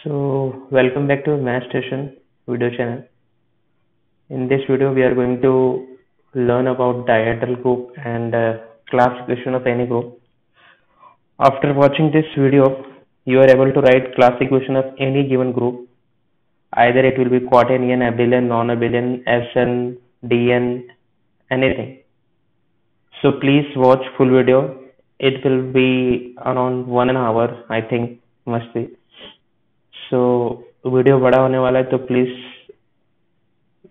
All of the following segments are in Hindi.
Welcome back to Math Station video channel. In this video, we are going to learn about diagonal group and class equation of any group. After watching this video, you are able to write class equation of any given group. Either it will be quaternion, abelian, non-abelian, Sn, Dn, anything. So please watch full video. It will be around 1.5 hours, I think, must be. So video बड़ा होने वाला है तो प्लीज़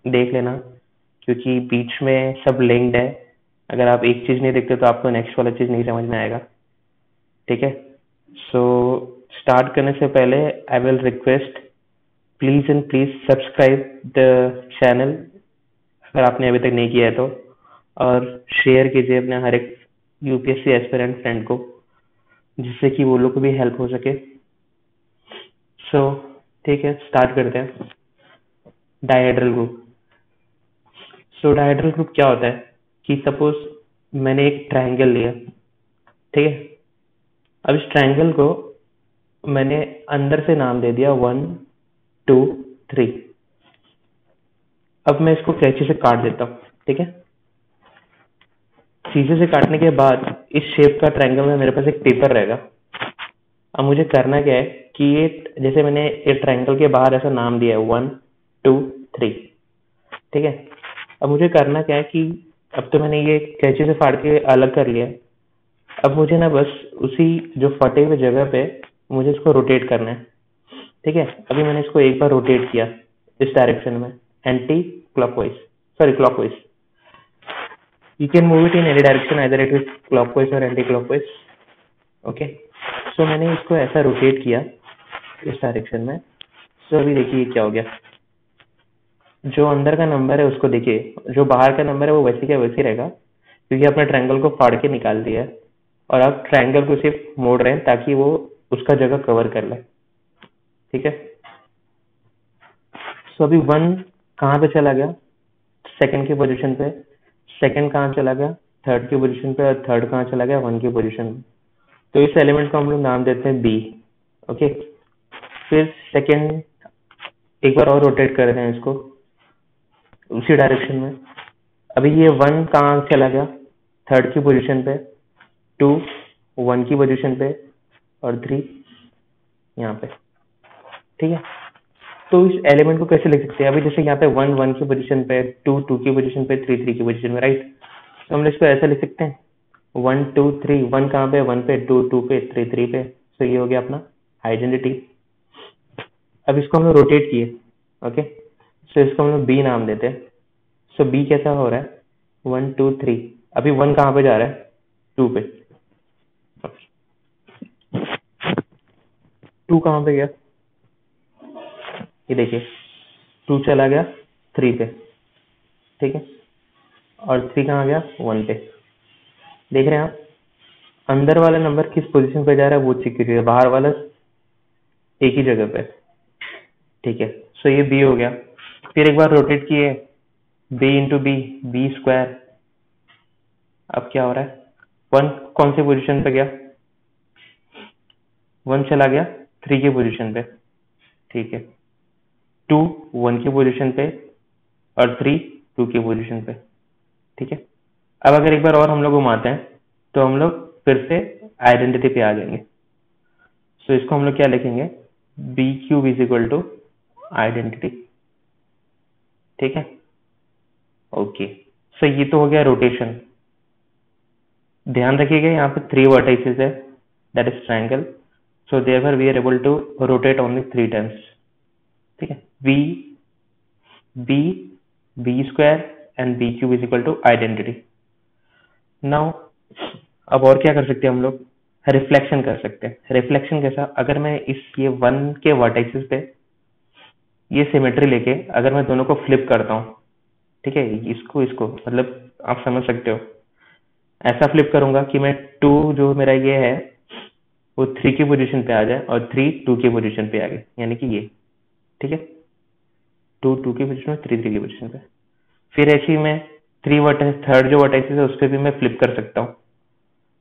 देख लेना क्योंकि बीच में सब लिंक्ड है। अगर आप एक चीज़ नहीं देखते तो आपको नेक्स्ट वाला चीज़ नहीं समझ में आएगा। ठीक है, सो स्टार्ट करने से पहले आई will request please and please subscribe the channel अगर आपने अभी तक नहीं किया है तो, और शेयर कीजिए अपने हर एक यूपीएससी एस्पिरेंट फ्रेंड को जिससे कि वो लोग को भी हेल्प हो सके। सो ठीक है, स्टार्ट करते हैं। Dihedral group. So dihedral group क्या होता है कि सपोज मैंने एक ट्रायंगल लिया, ठीक है। अब इस ट्रायंगल को मैंने अंदर से नाम दे दिया 1 2 3। अब मैं इसको कैंची से काट देता हूँ, ठीक है। सीधे से काटने के बाद इस शेप का ट्रायंगल में मेरे पास एक पेपर रहेगा। अब मुझे करना क्या है कि ये जैसे मैंने ये ट्रायंगल के बाहर ऐसा नाम दिया है 1 2 3, ठीक है। अब मुझे करना क्या है कि अब तो मैंने ये कैंची से फाड़ के अलग कर लिया। अब मुझे ना बस उसी जो फटे हुए जगह पे मुझे इसको रोटेट करना है, ठीक है। अभी मैंने इसको एक बार रोटेट किया इस डायरेक्शन में, anti clockwise, sorry clockwise. You can move it in any direction, either it is clockwise और एंटी क्लॉकवाइज। ओके, सो मैंने इसको ऐसा रोटेट किया इस डायरेक्शन में। सो अभी देखिए क्या हो गया। जो अंदर का नंबर है उसको देखिए, जो बाहर का नंबर है वो वैसे क्या वैसे रहेगा क्योंकि आपने ट्रायंगल को फाड़ के निकाल दिया है और आप ट्रायंगल को सिर्फ मोड़ रहे हैं ताकि वो उसका जगह कवर कर ले, ठीक है। सो अभी 1 कहाँ पे चला गया? सेकंड की पोजीशन पे। सेकंड कहाँ चला गया? थर्ड की पोजीशन पे। और थर्ड कहाँ चला गया? 1 की पोजीशन पे। तो इस एलिमेंट को हम लोग नाम देते हैं बी। ओके, फिर सेकंड एक बार और रोटेट कर रहे हैं इसको उसी डायरेक्शन में। अभी ये 1 कहाँ चला गया? थर्ड की पोजीशन पे। 2 1 की पोजीशन पे और 3 यहाँ पे, ठीक है। तो इस एलिमेंट को कैसे लिख सकते हैं? अभी जैसे यहाँ पे 1 1 की पोजीशन पे, 2 2 की पोजीशन पे, 3 3 की पोजीशन में, राइट। तो हम इसको ऐसा लिख सकते हैं 1 2 3। 1 कहाँ पे? 1 पे, 2 2 पे, 3 3 पे। तो ये हो गया अपना आइडेंटिटी। अब इसको हम लोग रोटेट किए, ओके। सो इसको हम लोग बी नाम देते हैं। सो बी कैसा हो रहा है? 1 2 3। अभी 1 कहाँ पे जा रहा है? 2 पे। 2 कहाँ पे गया? ये देखिए 2 चला गया 3 पे, ठीक है। और 3 कहाँ गया? 1 पे। देख रहे हैं आप, अंदर वाला नंबर किस पोजीशन पे जा रहा है वो चेक कीजिए, बाहर वाला एक ही जगह पे, ठीक है। सो ये बी हो गया। फिर एक बार रोटेट किए, B into B, B square. अब क्या हो रहा है? 1 कौन सी पोजीशन पे गया? 1 चला गया 3 की पोजीशन पे, ठीक है। 2 1 की पोजीशन पे और 3 2 की पोजीशन पे, ठीक है। अब अगर एक बार और हम लोग घुमाते हैं तो हम लोग फिर से आइडेंटिटी पे आ जाएंगे। सो इसको हम लोग क्या लिखेंगे? B cube is equal to identity, ठीक है। ओके, सो ये तो हो गया रोटेशन। ध्यान रखिएगा यहाँ पे 3 वर्टिसेस है, that is triangle. So therefore we are able to rotate only 3 times, ठीक है। B B B square and B cube is equal to identity. Now अब और क्या कर सकते हैं हम लोग? रिफ्लेक्शन कर सकते हैं। रिफ्लेक्शन कैसा? अगर मैं इस ये 1 के वर्टिसेस पे ये सिमेट्री लेके अगर मैं दोनों को फ्लिप करता हूँ, ठीक है, इसको इसको मतलब आप समझ सकते हो, ऐसा फ्लिप करूंगा कि मैं 2 जो मेरा ये है वो 3 की पोजीशन पे आ जाए और 3 2 की पोजीशन पे आ गए, यानी कि ये, ठीक है। 2 2 की पोजीशन में, 3 3 की पोजीशन पे। फिर ऐसे ही मैं 3 वर्टेक्स, थर्ड जो वर्टेक्स है उस पर भी मैं फ्लिप कर सकता हूँ।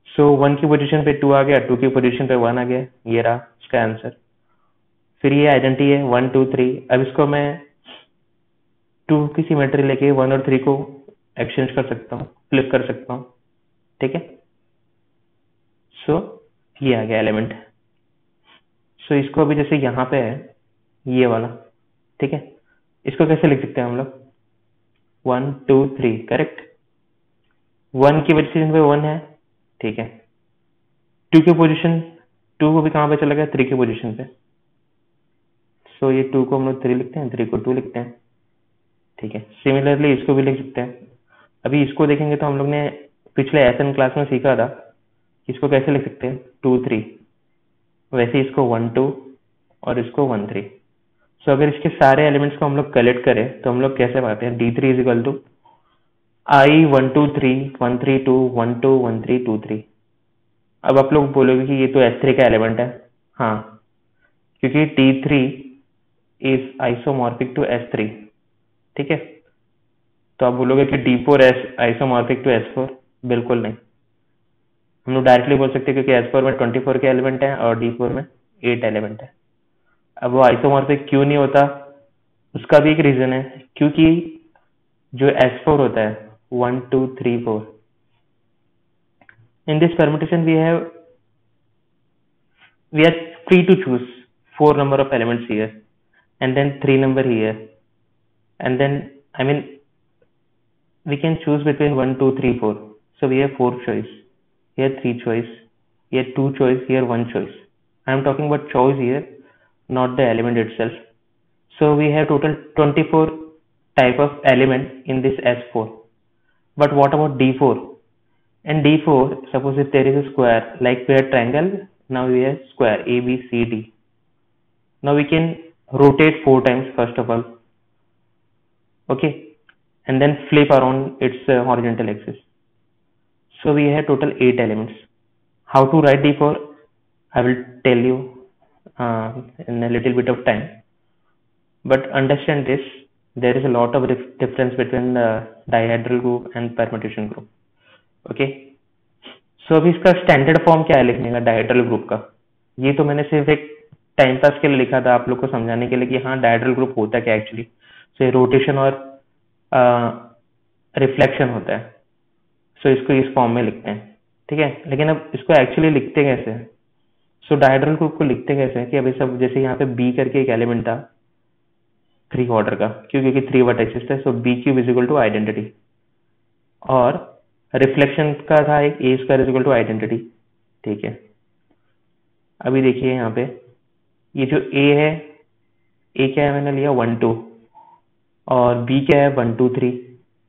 सो 1 की पोजीशन पे 2 आ गया, 2 की पोजीशन पे 1 आ गया, ये रहा इसका आंसर। फिर ये आइडेंटिटी है 1 2 3। अब इसको मैं 2 की सिमेट्री लेके 1 और 3 को एक्सचेंज कर सकता हूँ, फ्लिप कर सकता हूँ। ठीक है, सो ये आ गया एलिमेंट। सो इसको अभी जैसे यहाँ पे है ये वाला, ठीक है, इसको कैसे लिख सकते हैं हम लोग? 1 2 3 करेक्ट। 1 की पोजीशन पे 1 है, ठीक है। 2 की पोजीशन, 2 को भी कहाँ पे चला गया? 3 की पोजीशन पे। सो ये 2 को हम लोग 3 लिखते हैं, 3 को 2 लिखते हैं, ठीक है। सिमिलरली इसको भी लिख सकते हैं। अभी इसको देखेंगे तो हम लोग ने पिछले एसएन क्लास में सीखा था कि इसको कैसे लिख सकते हैं, 2 3। वैसे इसको 1 2 और इसको 1 3। सो अगर इसके सारे एलिमेंट्स को हम लोग कलेक्ट करें तो हम लोग कैसे पाते हैं? D3 is equal to I 1 2 3 1 3 2 1 2 1 3 2 3। अब आप लोग बोलोगे कि ये तो S3 का एलिमेंट है। हाँ, क्योंकि T3 is isomorphic to S3, ठीक है। तो आप बोलोगे कि D4 आइसोमॉर्फिक टू S4, बिल्कुल नहीं। हम लोग डायरेक्टली बोल सकते हैं क्योंकि S4 में 24 के एलिमेंट है और D4 में 8 एलिमेंट है। अब वो आइसोमॉर्फिक क्यों नहीं होता, उसका भी एक रीजन है, क्योंकि जो S4 होता है 1 2 3 4, in this permutation we are free to choose 4 number of elements here and then 3 number here, and then I mean we can choose between 1 2 3 4. So we have 4 choice here, 3 choice here, 2 choice here, 1 choice. I am talking about choice here, not the element itself. So we have total 24 type of element in this S4. But what about D4? In D4, suppose if there is a square, like we have triangle, now we have square ABCD. Now we can rotate 4 times first of all, okay, and then flip around its horizontal axis. So we have total 8 elements. How to write D4? I will tell you in a little bit of time. But understand this, there is a lot of difference between the dihedral group and permutation group. Okay. सो अभी इसका स्टैंडर्ड फॉर्म क्या है लिखने का डायहेड्रल ग्रुप का? ये तो मैंने सिर्फ एक टाइम पास के लिए लिखा था आप लोग को समझाने के लिए कि हाँ डायहेड्रल ग्रुप होता क्या एक्चुअली। सो रोटेशन और रिफ्लेक्शन होता है। सो इसको इस फॉर्म में लिखते हैं, ठीक है। लेकिन अब इसको एक्चुअली लिखते कैसे हैं? सो डायहेड्रल ग्रुप को लिखते कैसे हैं कि अभी सब जैसे यहाँ पे बी करके एक एलिमेंट था 3 ऑर्डर का, क्यों? क्योंकि 3 वर्टेक्सेस थे। So B cube is equal to identity, और रिफ्लेक्शन का था एक A square is equal to identity, ठीक है। अभी देखिए यहाँ पे ये जो ए है, ए क्या है मैंने लिया 1 2, और बी क्या है 1 2 3।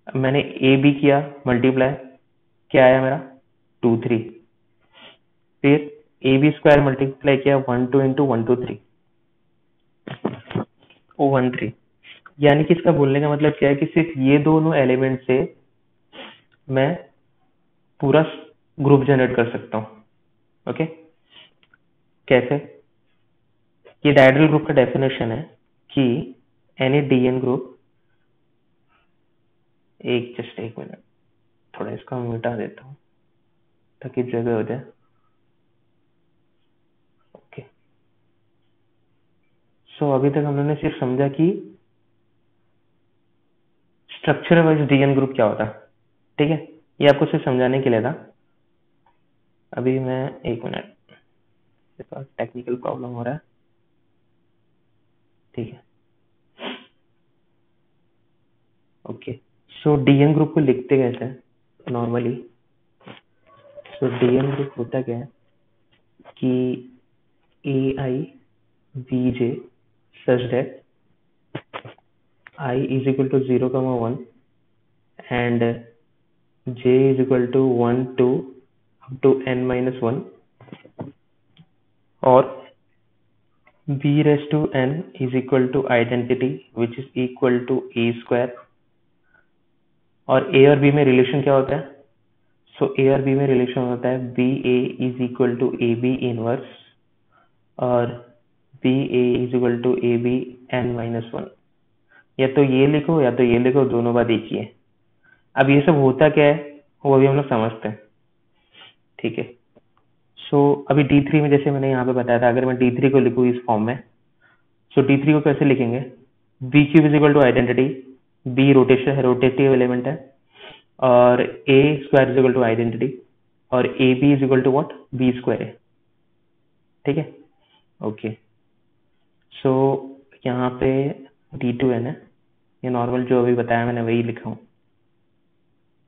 मैंने ए बी किया मल्टीप्लाई, क्या आया मेरा 2 3। फिर ए बी स्क्वायर मल्टीप्लाई किया 1 2 इंटू 1 2 3 ओ 1 3। यानी कि इसका बोलने का मतलब क्या है कि सिर्फ ये दोनों एलिमेंट से मैं पूरा ग्रुप जनरेट कर सकता हूँ। ओके, कैसे? ये डायहेड्रल ग्रुप का डेफिनेशन है कि एनी डीएन ग्रुप, जस्ट एक मिनट, थोड़ा इसका मिटा देता हूँ ताकि जगह हो जाए। ओके, सो अभी तक हम लोगों ने सिर्फ समझा कि स्ट्रक्चर वाइज डीएन ग्रुप क्या होता है, ठीक है। ये आपको सिर्फ समझाने के लिए था। अभी मैं एक मिनट, टेक्निकल प्रॉब्लम हो रहा है, ठीक है। ओके, सो डीएन ग्रुप को लिखते कैसे हैं नॉर्मली? सो डीएन ग्रुप होता क्या है कि A I B J such that I is equal to 0, 1 and j is equal to 1 2 up to n minus 1, or b raised to n is equal to identity which is equal to a square। और a और b में रिलेशन क्या होता है? सो a और b में रिलेशन होता है B A is equal to A B inverse, और B A is equal to A B N minus 1। या तो ये लिखो या तो ये लिखो, दोनों बात एक ही है। अब ये सब होता क्या है वो भी हम लोग समझते हैं, ठीक है। सो अभी D3 में जैसे मैंने यहाँ पे बताया था, अगर मैं D3 को लिखूँ इस फॉर्म में, सो D3 को कैसे लिखेंगे, B cube is equal to identity, B rotative element है, और A square is equal to identity, और A B is equal to what, B square है। ठीक है, ओके। सो यहाँ पे D2n है, ये नॉर्मल जो अभी बताया मैंने वही लिखा हूँ।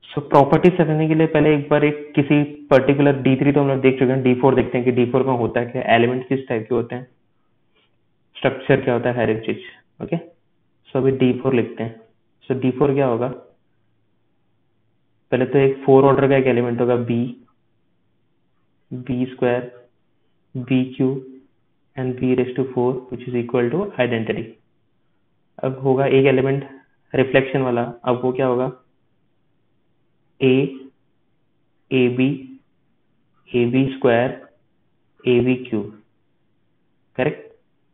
सो प्रॉपर्टी समझने के लिए पहले एक बार एक किसी पर्टिकुलर D3 तो हम लोग देख चुके हैं, D4 देखते हैं कि D4 में होता है क्या, एलिमेंट किस टाइप के होते हैं, स्ट्रक्चर क्या होता है, हर एक चीज। ओके, सो अभी D4 लिखते हैं। सो D4 क्या होगा, पहले तो एक 4 ऑर्डर का एक एलिमेंट होगा B square, B cube and B raise to 4 which is equal to identity. अब होगा एक एलिमेंट रिफ्लेक्शन वाला, अब वो क्या होगा, A B square, A B cube, correct.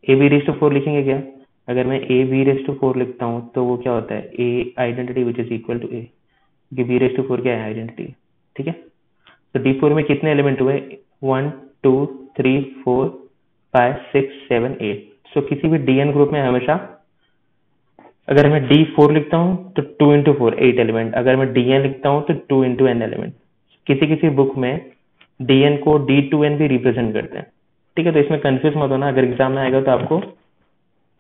A B raise to 4 लिखेंगे क्या, अगर मैं ए बी रेज टू 4 लिखता हूँ तो वो क्या होता है, A identity which is equal to A, क्योंकि बी रेज टू 4 क्या है, आइडेंटिटी। ठीक है, तो D4 में कितने एलिमेंट हुए, 1 2 3 4 5 6 7 8। सो किसी भी DN ग्रुप में हमेशा अगर मैं D4 लिखता हूँ तो 2 इंटू 4 8 एलिमेंट, अगर मैं DN लिखता हूँ तो 2 इंटू n एलिमेंट। किसी किसी बुक में DN को D2n भी रिप्रेजेंट करते हैं। ठीक है, तो इसमें कंफ्यूज मत होना, अगर एग्जाम में आएगा तो आपको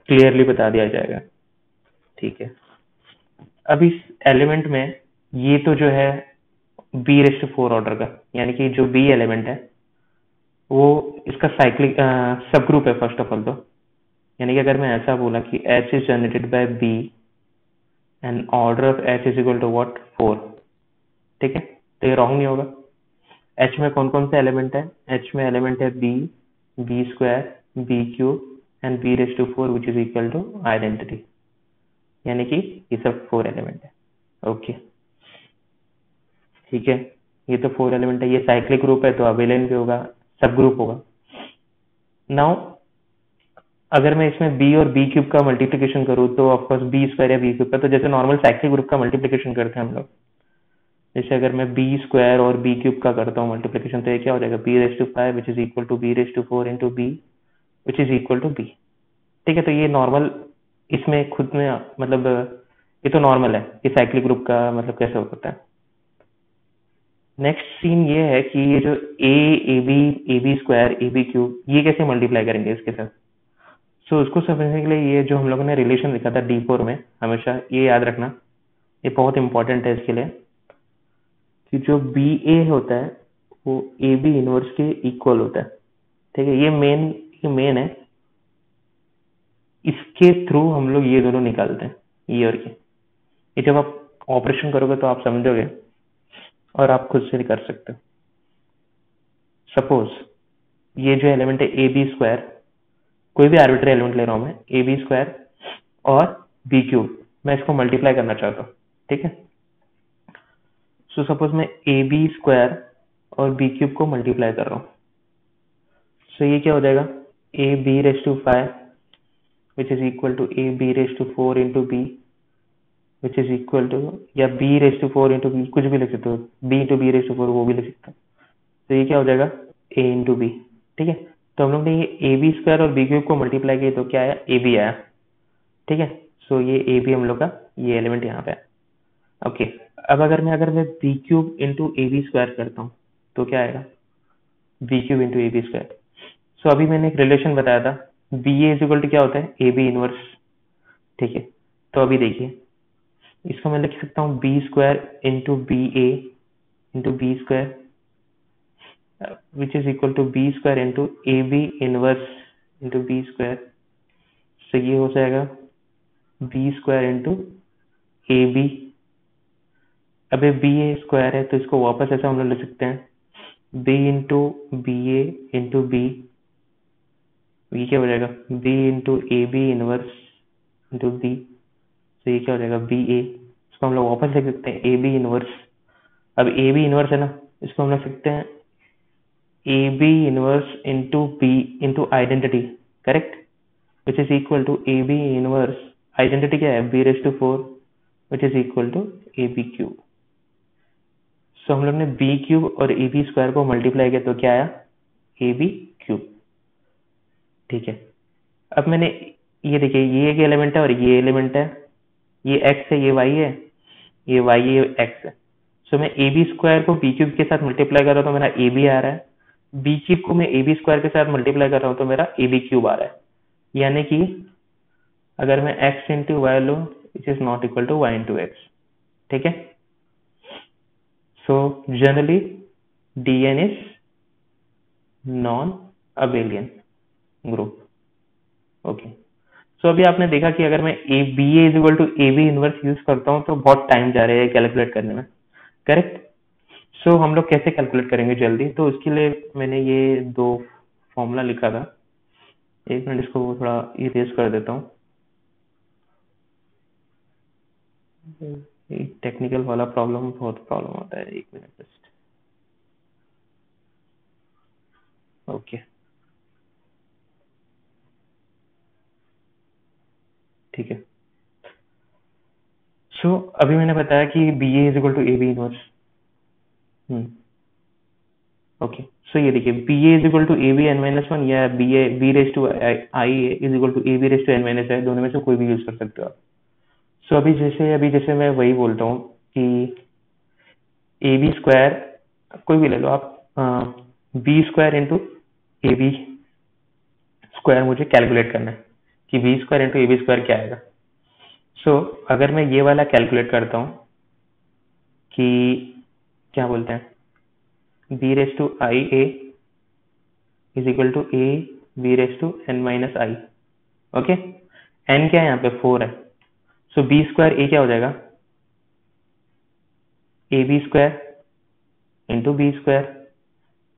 क्लियरली बता दिया जाएगा। ठीक है, अब इस एलिमेंट में ये तो जो है बी रेस्ट टू 4 ऑर्डर का, यानी कि जो बी एलिमेंट है वो इसका साइक्लिक सब ग्रुप है फर्स्ट ऑफ ऑल। तो यानी कि अगर मैं ऐसा बोला कि H is generated by B and order of H is equal to what, 4। ठीक है, तो ये रॉन्ग नहीं होगा। H में कौन कौन से एलिमेंट है, H में एलिमेंट है B square, B cube and B raise to 4 which is equal to identity, यानी कि ये सब 4 एलिमेंट है। ओके, ठीक है, ये तो 4 एलिमेंट है, ये साइक्लिक ग्रुप है तो अबेलियन भी होगा, सब ग्रुप होगा। नाउ अगर मैं इसमें बी और बी क्यूब का मल्टीप्लीकेशन करूँ तो ऑफकोर्स बी स्क्वायर या बी क्यूब का, तो जैसे नॉर्मल साइक्लिक ग्रुप का मल्टीप्लीकेशन करते हैं हम लोग, जैसे अगर मैं बी स्क्वायर और बी क्यूब का करता हूँ मल्टीप्लीकेशन, तो ये क्या हो जाएगा, B raise to 5 which is equal to B raise to 4 into B which is equal to B. ठीक है, तो ये नॉर्मल, इसमें खुद में मतलब ये तो नॉर्मल है कि साइक्लिक ग्रुप का मतलब कैसे होता है। नेक्स्ट सीन ये है कि ये जो A B square, A B cube, ये कैसे मल्टीप्लाई करेंगे इसके साथ। सो उसको समझने के लिए ये जो हम लोगों ने रिलेशन लिखा था D4 में, हमेशा ये याद रखना, ये बहुत इंपॉर्टेंट है इसके लिए, कि जो बी ए होता है वो ए बी इनवर्स के इक्वल होता है। ठीक है, ये मेन है, इसके थ्रू हम लोग ये दोनों निकालते हैं, ये और ये जब आप ऑपरेशन करोगे तो आप समझोगे और आप खुद से कर सकते हो। सपोज ये जो एलिमेंट है ए बी स्क्वायर, कोई भी आर्बिट्री एलिमेंट ले रहा हूं मैं, ए बी स्क्वायर और बी क्यूब, मैं इसको मल्टीप्लाई करना चाहता हूँ। ठीक है, सो सपोज मैं ए बी स्क्वायर और बी क्यूब को मल्टीप्लाई कर रहा हूँ, सो ये क्या हो जाएगा, A B raise to 5 which is equal to A B raise to 4 into B which is equal to, या B raise to 4 into B, कुछ भी लिख सकते हो, B into B raise to 4 वो भी लिख सकते हो। तो ये क्या हो जाएगा, ए इंटू बी। ठीक है, तो हम लोग ने ये ए बी स्क्वायर और बी क्यूब को मल्टीप्लाई किया तो क्या आया, ए बी आया। ठीक है, सो ये ए बी हम लोग का ये एलिमेंट यहाँ पे है। ओके, अब अगर मैं B cube into A B square करता हूँ तो क्या आएगा, B cube into A B square. So अभी मैंने एक रिलेशन बताया था, B A is equal to क्या होता है, ए बी इनवर्स। ठीक है, तो अभी देखिए इसको मैं लिख सकता हूँ B square into B A into B square which is equal to B square into A B inverse into B square. So ये हो जाएगा बी स्क्वायर इंटू ए बी। अब बी ए स्क्वायर है तो इसको वापस ऐसा हम लोग लिख सकते हैं B into B A into B, ये क्या हो जाएगा, B into A B inverse into B. तो ये क्या हो जाएगा, बी ए, इसको हम लोग वापस लिख सकते हैं ए बी इनवर्स। अब ए बी इनवर्स है ना, इसको हम लिख सकते हैं a B inverse into b into identity, correct, which is equal to A B inverse, identity क्या है, b raise to 4 which is equal to A B cube. So हम लोग ने बी क्यूब और ए बी स्क्वायर को मल्टीप्लाई किया तो क्या आया, ए बी क्यूब। ठीक है, अब मैंने ये देखिए, ये एक एलिमेंट है और ये एलिमेंट है, ये x है, ये y है, ये y है, ये x है। सो मैं ए बी स्क्वायर को बी क्यूब के साथ मल्टीप्लाई कर रहा हूँ तो मेरा ए बी आ रहा है, बी क्यूब को मैं ए बी स्क्वायर के साथ मल्टीप्लाई कर रहा हूँ तो मेरा ए बी क्यूब आ रहा है। यानी कि अगर मैं x इंटू वाई लूँ, it is not equal to y into x. ठीक है, so generally dn is non abelian group. Okay, so अभी आपने देखा कि अगर मैं A B is equal to A B inverse use करता हूँ तो बहुत टाइम जा रहा है कैलकुलेट करने में, करेक्ट। सो हम लोग कैसे कैलकुलेट करेंगे जल्दी, तो उसके लिए मैंने ये दो फॉर्मूला लिखा था। एक मिनट, इसको थोड़ा इरेज कर देता हूँ, टेक्निकल वाला प्रॉब्लम बहुत प्रॉब्लम होता है। एक मिनट जस्ट, ओके ठीक है। सो अभी मैंने बताया कि B A is equal to A B inverse. Okay, so ये देखिए, b A is equal to A B N minus one या b A B raise to i is equal to A B raise to N minus i, दोनों में से कोई भी यूज कर सकते हो आप। सो अभी जैसे मैं वही बोलता हूँ कि ए बी स्क्वायर कोई भी ले लो आप, B square into A B square मुझे कैलकुलेट करना है कि B square into A B square क्या आएगा। सो अगर मैं ये वाला कैलकुलेट करता हूँ कि क्या बोलते हैं, B raise to I A is equal to A B raise to N minus I. Okay, N क्या है यहाँ पे, 4 है। सो बी स्क्वायर ए क्या हो जाएगा, A B square into B square.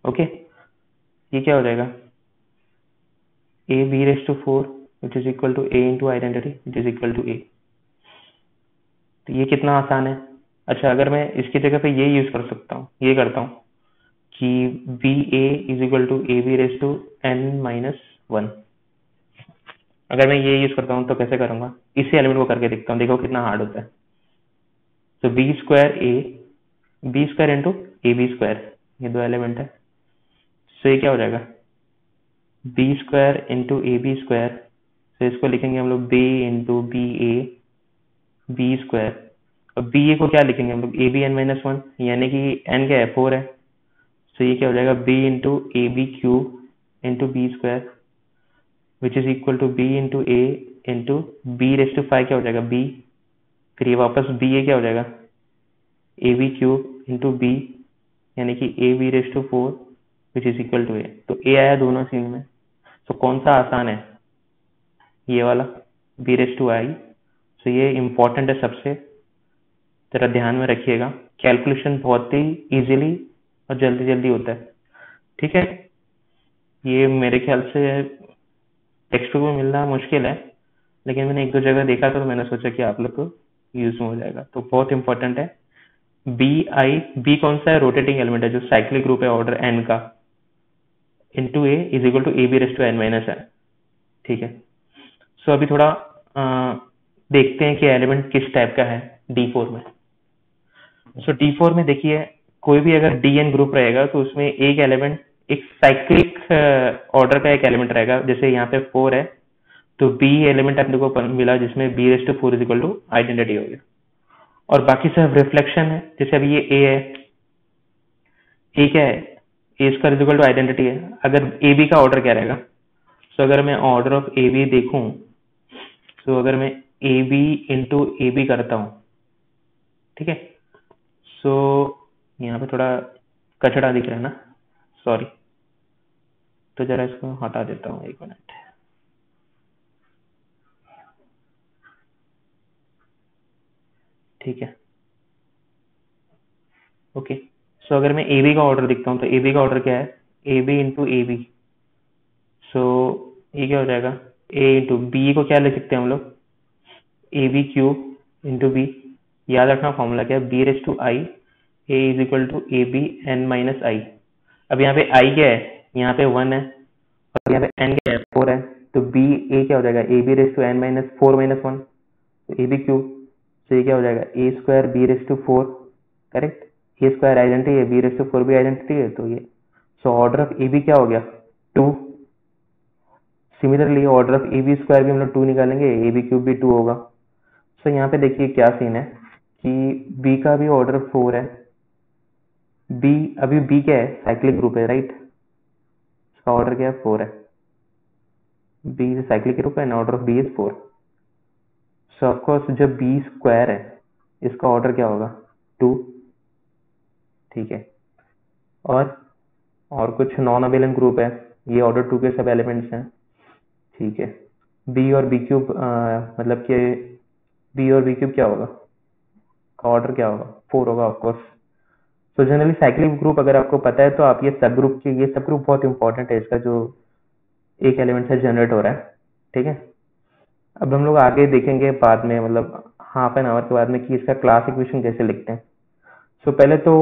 Okay, ये क्या हो जाएगा, A B raise to 4 which is equal to a into identity which is equal to a. तो ये कितना आसान है। अच्छा, अगर मैं इसकी जगह पे ये यूज कर सकता हूँ, ये करता हूँ कि B A is equal to A B raise to N minus one. अगर मैं ये यूज करता हूँ तो कैसे करूंगा, इसी एलिमेंट को करके देखता हूँ, देखो कितना हार्ड होता है। तो B square into A B square, ये दो एलिमेंट है। सो ये क्या हो जाएगा, B square into A B square. तो इसको लिखेंगे हम लोग B into B A B square. और बी ए को क्या लिखेंगे हम लोग, A B N minus one, यानी कि एन क्या है, 4 है। सो ये क्या हो जाएगा, B into A B cube into B square which is equal to B into A into B raise to 5 क्या हो जाएगा, बी। फिर ये वापस बी ए क्या हो जाएगा, A B cube into b, यानी कि a B raise to 4 which is equal to a. तो ए आया दोनों सीन में। तो कौन सा आसान है, ये वाला बी रेस टू आई। सो ये इंपॉर्टेंट है सबसे, जरा ध्यान में रखिएगा। कैलकुलेशन बहुत ही इजीली और जल्दी जल्दी होता है। ठीक है, ये मेरे ख्याल से टेक्स्ट बुक में मिलना मुश्किल है, लेकिन मैंने एक दो जगह देखा था तो मैंने सोचा कि आप लोग को यूज में हो जाएगा। तो बहुत इंपॉर्टेंट है। बी कौन सा है, रोटेटिंग एलिमेंट है जो साइक्लिक ग्रुप है ऑर्डर एन का, into A is equal to A B raise to N minus है। ठीक है, सो अभी थोड़ा देखते हैं कि एलिमेंट किस टाइप का है D4 में। सो D4 में देखिए, कोई भी अगर DN ग्रुप रहेगा तो उसमें एक एलिमेंट एक साइक्लिक ऑर्डर का एक एलिमेंट रहेगा। जैसे यहाँ पे 4 है तो B एलिमेंट अपने को मिला जिसमें B raise to 4 is equal to identity हो गया, और बाकी सब रिफ्लेक्शन है। जैसे अभी ये A है, A क्या है, a square is equal to identity है। अगर AB का ऑर्डर क्या रहेगा, सो अगर मैं ऑर्डर ऑफ AB देखूं, तो अगर मैं A B into A B करता हूँ, ठीक है। सो यहाँ पे थोड़ा कचड़ा दिख रहा है ना, सॉरी, तो जरा इसको हटा देता हूँ, एक मिनट। ठीक है, ओके। सो अगर मैं ए बी का ऑर्डर देखता हूँ तो ए बी का ऑर्डर क्या है, A B into A b. So ये क्या हो जाएगा, ए इंटू बी को क्या लिख सकते हैं हम लोग, A B cube into b. याद रखना फॉर्मूला क्या है, B raise to I A is equal to A B N minus i. अब यहाँ पे आई क्या है, यहाँ पे 1 है, और यहाँ पे एन क्या है, 4 है। तो बी ए क्या हो जाएगा, A B raise to N minus 4 minus one, तो ए बी क्यूब। तो ये क्या हो जाएगा, a square b raise to 4, correct. A square identity है, बी रेस टू 4 भी आइडेंटिटी है, तो ये। So order of A b क्या हो गया, 2। Similarly order of A B square भी हम लोग 2 निकालेंगे, ए बी क्यूब भी 2 होगा। सो यहाँ पे देखिए क्या सीन है कि बी का भी ऑर्डर 4 है। बी अभी बी क्या है, साइक्लिक ग्रुप है, राइट। इसका ऑर्डर क्या है, 4 है। B is cyclic group and order of B is 4। So of course जब बी स्क्वायर है इसका ऑर्डर क्या होगा, 2। ठीक है। और कुछ नॉन अवेलेंट ग्रुप है, ये ऑर्डर 2 के सब एलिमेंट्स हैं। ठीक है। बी और बी क्यूब मतलब कि बी और बी क्यूब क्या होगा, का ऑर्डर क्या होगा, 4 होगा ऑफकोर्स। तो जनरली साइक्लिक ग्रुप अगर आपको पता है तो आप ये सब ग्रुप बहुत इंपॉर्टेंट है, इसका जो एक एलिमेंट से जनरेट हो रहा है। ठीक है। अब हम लोग आगे देखेंगे बाद में, मतलब हाफ एन आवर के बाद में, कि इसका क्लास इक्वेशन कैसे लिखते हैं। सो पहले तो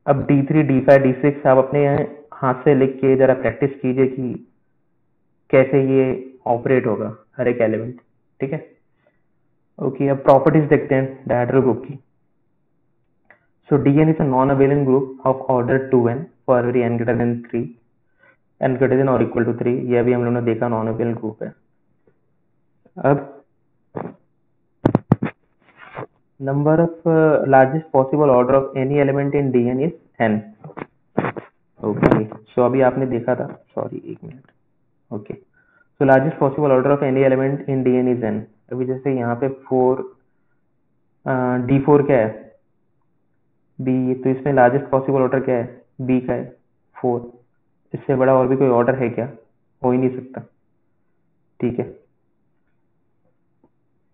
अब D3, D5, D6 आप अपने हाथ से लिख के जरा प्रैक्टिस कीजिए कि कैसे ये ऑपरेट होगा हर एक एलिमेंट। ठीक है। ओके, अब प्रॉपर्टीज देखते हैं डायहेड्रल ग्रुप की। So Dn is a non अवेलेंट group of order 2n for every n greater than 3, n greater than or equal to 3। यह भी हम लोगों ने देखा नॉन अवेलेंट ग्रुप है। अब number of largest possible order of any element in Dn is n। Okay, so अभी आपने देखा था, सॉरी एक minute. Okay, so largest possible order of any element in Dn is n। अभी जैसे यहाँ पे 4 D4 क्या है, बी, तो इसमें लार्जेस्ट पॉसिबल ऑर्डर क्या है, बी का है 4। इससे बड़ा और भी कोई ऑर्डर है क्या, हो ही नहीं सकता। ठीक है।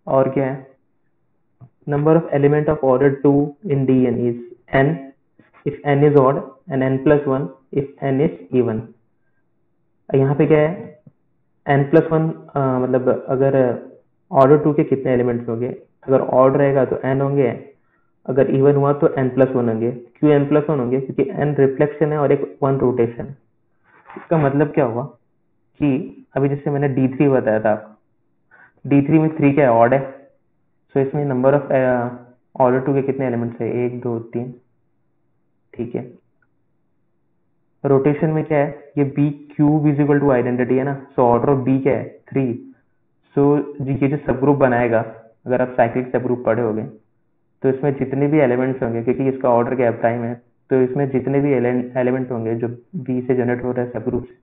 और क्या है, number of element of order 2 in Dn is n if n is odd and n plus 1 if n is even। यहाँ पे क्या है, n plus 1 मतलब अगर ऑर्डर 2 के कितने एलिमेंट्स होंगे, अगर ऑड रहेगा तो n होंगे, अगर इवन हुआ तो n plus 1 होंगे। क्यों n plus 1 होंगे, क्योंकि n रिफ्लेक्शन है और एक 1 रोटेशन है। इसका मतलब क्या हुआ कि अभी जैसे मैंने D3 बताया था, D3 में 3 क्या है, ऑड है। सो इसमें नंबर ऑफ ऑर्डर 2 के कितने एलिमेंट्स है, 1 2 3। ठीक है। रोटेशन में क्या है, ये B cube is equal to identity है ना, सो ऑर्डर ऑफ बी क्या है, 3। सो ये जो सब ग्रुप बनाएगा, अगर आप साइक्लिक सब ग्रुप पढ़े होंगे तो इसमें जितने भी एलिमेंट्स होंगे, क्योंकि इसका ऑर्डर क्या है, प्राइम है, तो इसमें जितने भी एलिमेंट होंगे जो बी से जनरेट हो रहे हैं सब ग्रुप से,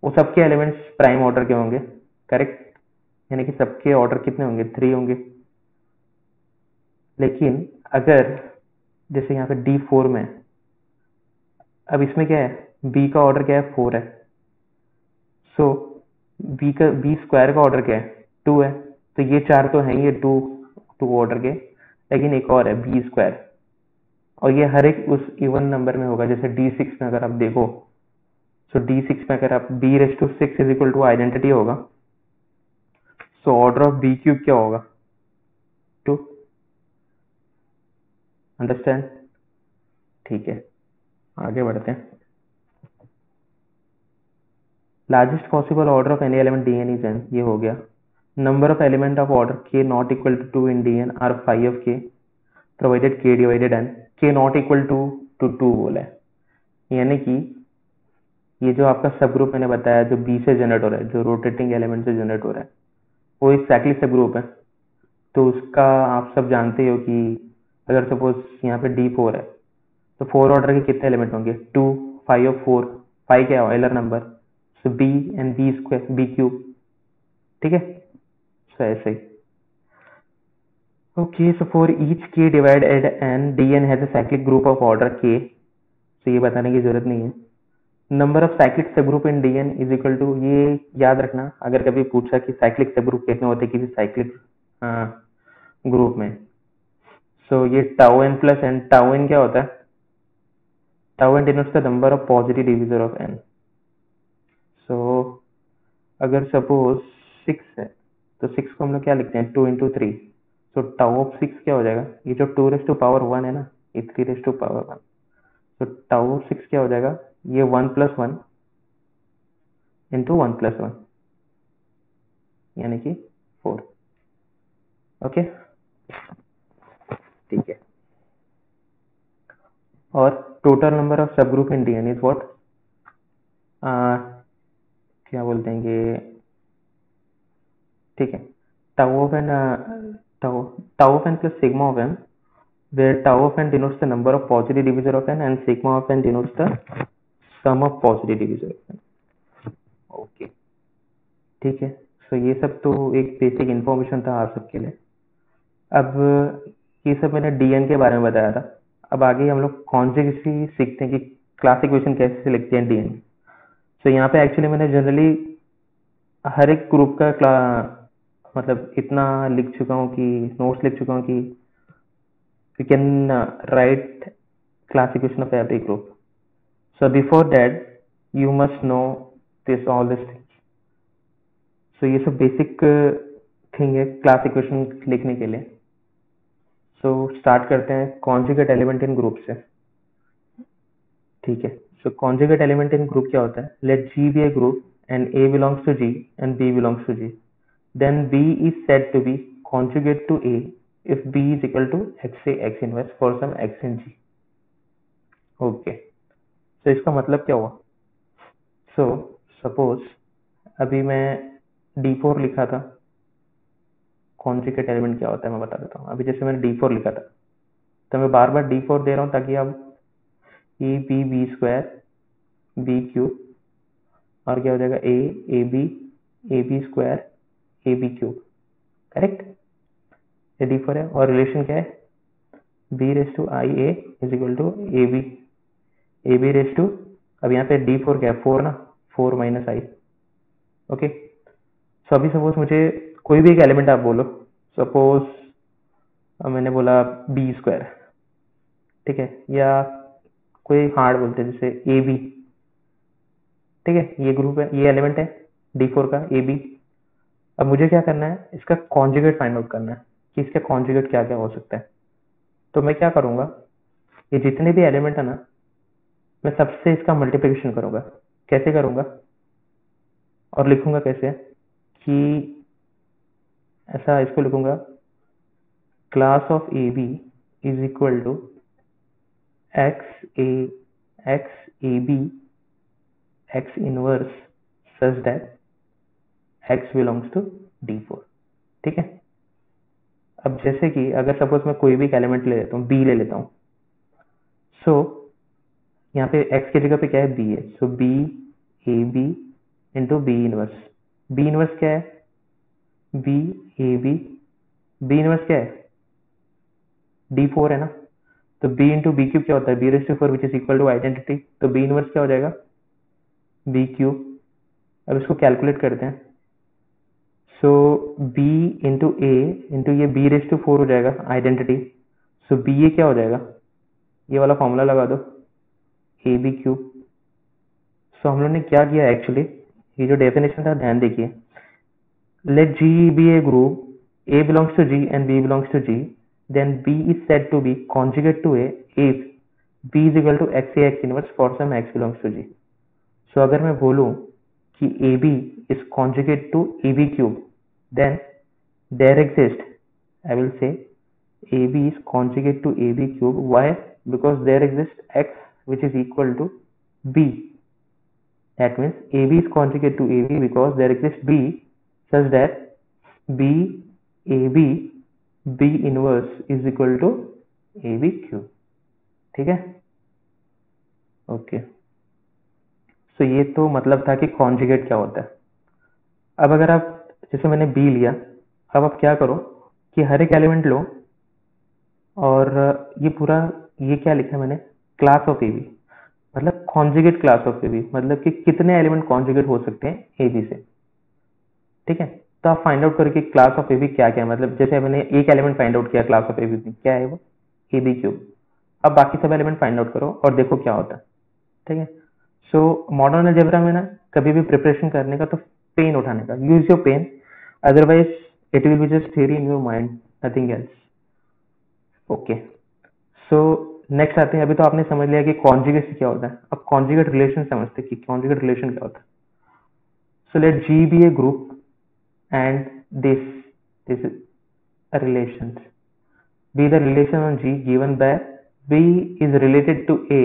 वो सबके एलिमेंट्स प्राइम ऑर्डर के होंगे। करेक्ट, यानी कि सबके ऑर्डर कितने होंगे, 3 होंगे। लेकिन अगर जैसे यहाँ पे D4 में, अब इसमें क्या है, बी का ऑर्डर क्या है, 4 है। सो बी स्क्वायर का ऑर्डर क्या है, 2 है। तो ये 4 तो हैं, ये 2 ऑर्डर के, लेकिन एक और है बी स्क्वायर, और ये हर एक उस इवन नंबर में होगा। जैसे D6 में अगर आप देखो, सो D6 में अगर आप b⁻6 is equal to identity होगा, so order of B cube क्या होगा, 2। अंडरस्टैंड। ठीक है, आगे बढ़ते हैं। Largest possible order of any element Dn is n, ये हो गया। Number of element of order k not equal to 2 in Dn are 5 of k provided k divided n, k not equal to 2 बोला है। यानी कि ये जो आपका सब ग्रुप मैंने बताया जो बी से जनरेट हो रहा है, जो रोटेटिंग एलिमेंट से जनरेट हो रहा है, वो एक साइक्लिक सब ग्रुप है। तो उसका आप सब जानते हो कि अगर सपोज यहाँ पे D4 है तो 4 ऑर्डर के कितने एलिमेंट होंगे, 2, 5 और 4। 5 क्या है, Euler number, so b and b square, B cube. ठीक है, सो ऐसे ही। Okay, so for each k divided n Dn has a cyclic group of order k। तो ये बताने की जरूरत नहीं है। Number of cyclic subgroup in Dn is equal to, ये याद रखना अगर कभी पूछा कि साइक्लिक सब ग्रुप कितने होते हैं किसी साइक्लिक ग्रुप में। सो ये tau n plus n, tau n क्या होता है, tau n denotes the number of positive divisor of n। सो अगर सपोज 6 है तो 6 को हम लोग क्या लिखते हैं, 2 इंटू 3। सो टाउ ऑफ 6 क्या हो जाएगा, ये जो 2 रेस टू पावर 1 है ना, ये 3 रेस टू पावर 1। तो टाउ ऑफ 6 क्या हो जाएगा, ये 1 प्लस 1 इंटू 1 प्लस 1, यानी कि 4। ओके, ठीक है। और total number of subgroup in Dn is what, क्या बोल देंगे, ठीक है, tau of N tau tau of N plus sigma of N, where tau of n denotes the number of positive divisor of n and sigma of n denotes the sum of positive divisor of n. Okay, ठीक है। सो ये सब तो एक बेसिक इंफॉर्मेशन था आप सबके लिए। अब ये सब मैंने डीएन के बारे में बताया था। अब आगे हम लोग कॉन्जुगेसी सीखते हैं कि क्लास इक्वेशन कैसे लिखते हैं डीएन। सो यहाँ पे एक्चुअली मैंने जनरली हर एक ग्रुप का मतलब इतना लिख चुका हूँ कि नोट्स लिख चुका हूँ कि we can write classification of every group. So before that you must know all these things. So ये सब basic thing है class equation लिखने के लिए। So start करते हैं conjugate element in group से, ठीक है। So conjugate element in group क्या होता है? Let G be a group and A belongs to G and B belongs to G. Then B is said to be conjugate to A if B is equal to x से x inverse for some x in G. Okay, तो इसका मतलब क्या हुआ? सो सपोज अभी मैं D4 लिखा था, कॉन्जुगेट एलिमेंट क्या होता है मैं बता देता हूँ। अभी जैसे मैंने D4 लिखा था तो मैं बार बार D4 दे रहा हूँ ताकि अब A B B square B cube और क्या हो जाएगा A B square A B cube, correct. ये D4 है और रिलेशन क्या है? B raise to I A is equal to A B raise to, अब यहाँ पे D4 क्या है? 4 ना, 4 माइनस आई। ओके, सो अभी सपोज मुझे कोई भी एक एलिमेंट आप बोलो, सपोज मैंने बोला बी स्क्वायर, ठीक है, या कोई हार्ड बोलते हैं जैसे ए बी, ठीक है, ये ग्रुप है, ये एलिमेंट है D4 का ए बी। अब मुझे क्या करना है? इसका कॉन्जुगेट फाइंड आउट करना है कि इसका कॉन्जुगेट क्या क्या हो सकता है। तो मैं क्या करूंगा, ये जितने भी एलिमेंट है ना, मैं सबसे इसका मल्टीप्लिकेशन करूंगा। कैसे करूंगा और लिखूंगा कैसे कि ऐसा इसको लिखूंगा, class of A B is equal to X A B X inverse such that X belongs to D4, ठीक है। अब जैसे कि अगर सपोज मैं कोई भी एक एलिमेंट ले लेता हूँ, बी ले लेता हूँ, सो यहाँ पे एक्स की जगह पे क्या है? बी है। So b A B into b inverse क्या है? बी ए बी इनवर्स क्या है? D4 है ना, तो b इंटू बी क्यूब क्या होता है? B raise to 4 which is equal to identity, तो बी इनवर्स क्या हो जाएगा? B cube. अब इसको कैलकुलेट करते हैं। So b into A into ये b रेस टू 4 हो जाएगा आइडेंटिटी, सो बी ए क्या हो जाएगा? ये वाला फॉर्मूला लगा दो, ए बी क्यूब। सो हम लोग ने क्या किया एक्चुअली, ये जो डेफिनेशन था ध्यान देखिए, let G be a group, A belongs to G and B belongs to G, then B is said to be conjugate to A if B is equal to x A x inverse for some x belongs to G. So अगर मैं बोलूं कि AB is conjugate to AB cube, then there exists, I will say AB is conjugate to AB cube. Why? Because there exists x which is equal to B. That means AB is conjugate to AB because there exists B such that B AB B inverse is equal to AB cube, ठीक है। ओके, सो ये तो मतलब था कि कॉन्जुगेट क्या होता है। अब अगर आप जैसे मैंने B लिया, अब आप क्या करो कि हर एक एलिमेंट लो और ये पूरा ये क्या लिखा है मैंने, क्लास ऑफ AB, मतलब कॉन्जुगेट क्लास ऑफ AB, मतलब कि कितने एलिमेंट कॉन्जुगेट हो सकते हैं AB से, ठीक है। तो आप फाइंड आउट करो कि क्लास ऑफ AB क्या क्या है। मतलब जैसे मैंने एक एलिमेंट फाइंड आउट किया क्लास ऑफ AB में, क्या है वो? AB cube. अब बाकी सब एलिमेंट फाइंड आउट करो और देखो क्या होता है, ठीक है। सो मॉडर्न अलजेब्रा में ना कभी भी प्रिपरेशन करने का तो पेन उठाने का, use your pen, otherwise it will be just theory in your mind, nothing else. Okay, so next आते हैं। अभी तो आपने समझ लिया कि कॉन्जुगेसी क्या होता है, अब कॉन्जुगेट रिलेशन समझते हैं कि कॉन्जुगेट रिलेशन क्या होता है। So let G be a group and this is a relations, be the relation on G given by B is related to A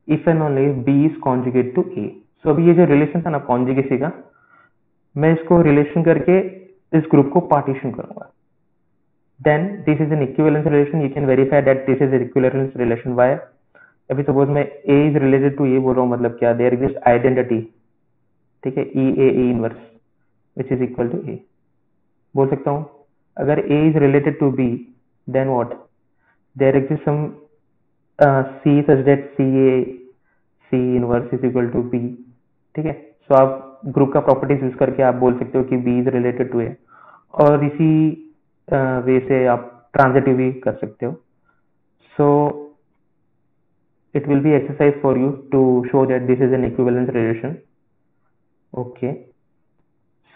if and only if B is conjugate to A. सो अभी ये जो रिलेशन था ना कॉन्जुगेसी का, मैं इसको रिलेशन करके इस ग्रुप को पार्टीशन करूंगा. Then this is an equivalence relation. You can verify that this is equivalence relation. Why? अभी सपोज मैं ए इज रिलेटेड टू ए बोल रहा हूँ, मतलब क्या, देयर एग्जिस्ट आइडेंटिटी. ठीक है, e a inverse which is equal to ए. बोल सकता हूँ अगर a is related to b, then what, there exist some c such that c a c inverse is equal to B. ठीक है, सो आप ग्रुप का प्रॉपर्टीज यूज करके आप बोल सकते हो कि बी इज रिलेटेड टू ए, और इसी वे से आप ट्रांजिटिव भी कर सकते हो. सो it will be exercise for you to show that this is an equivalence relation. Okay,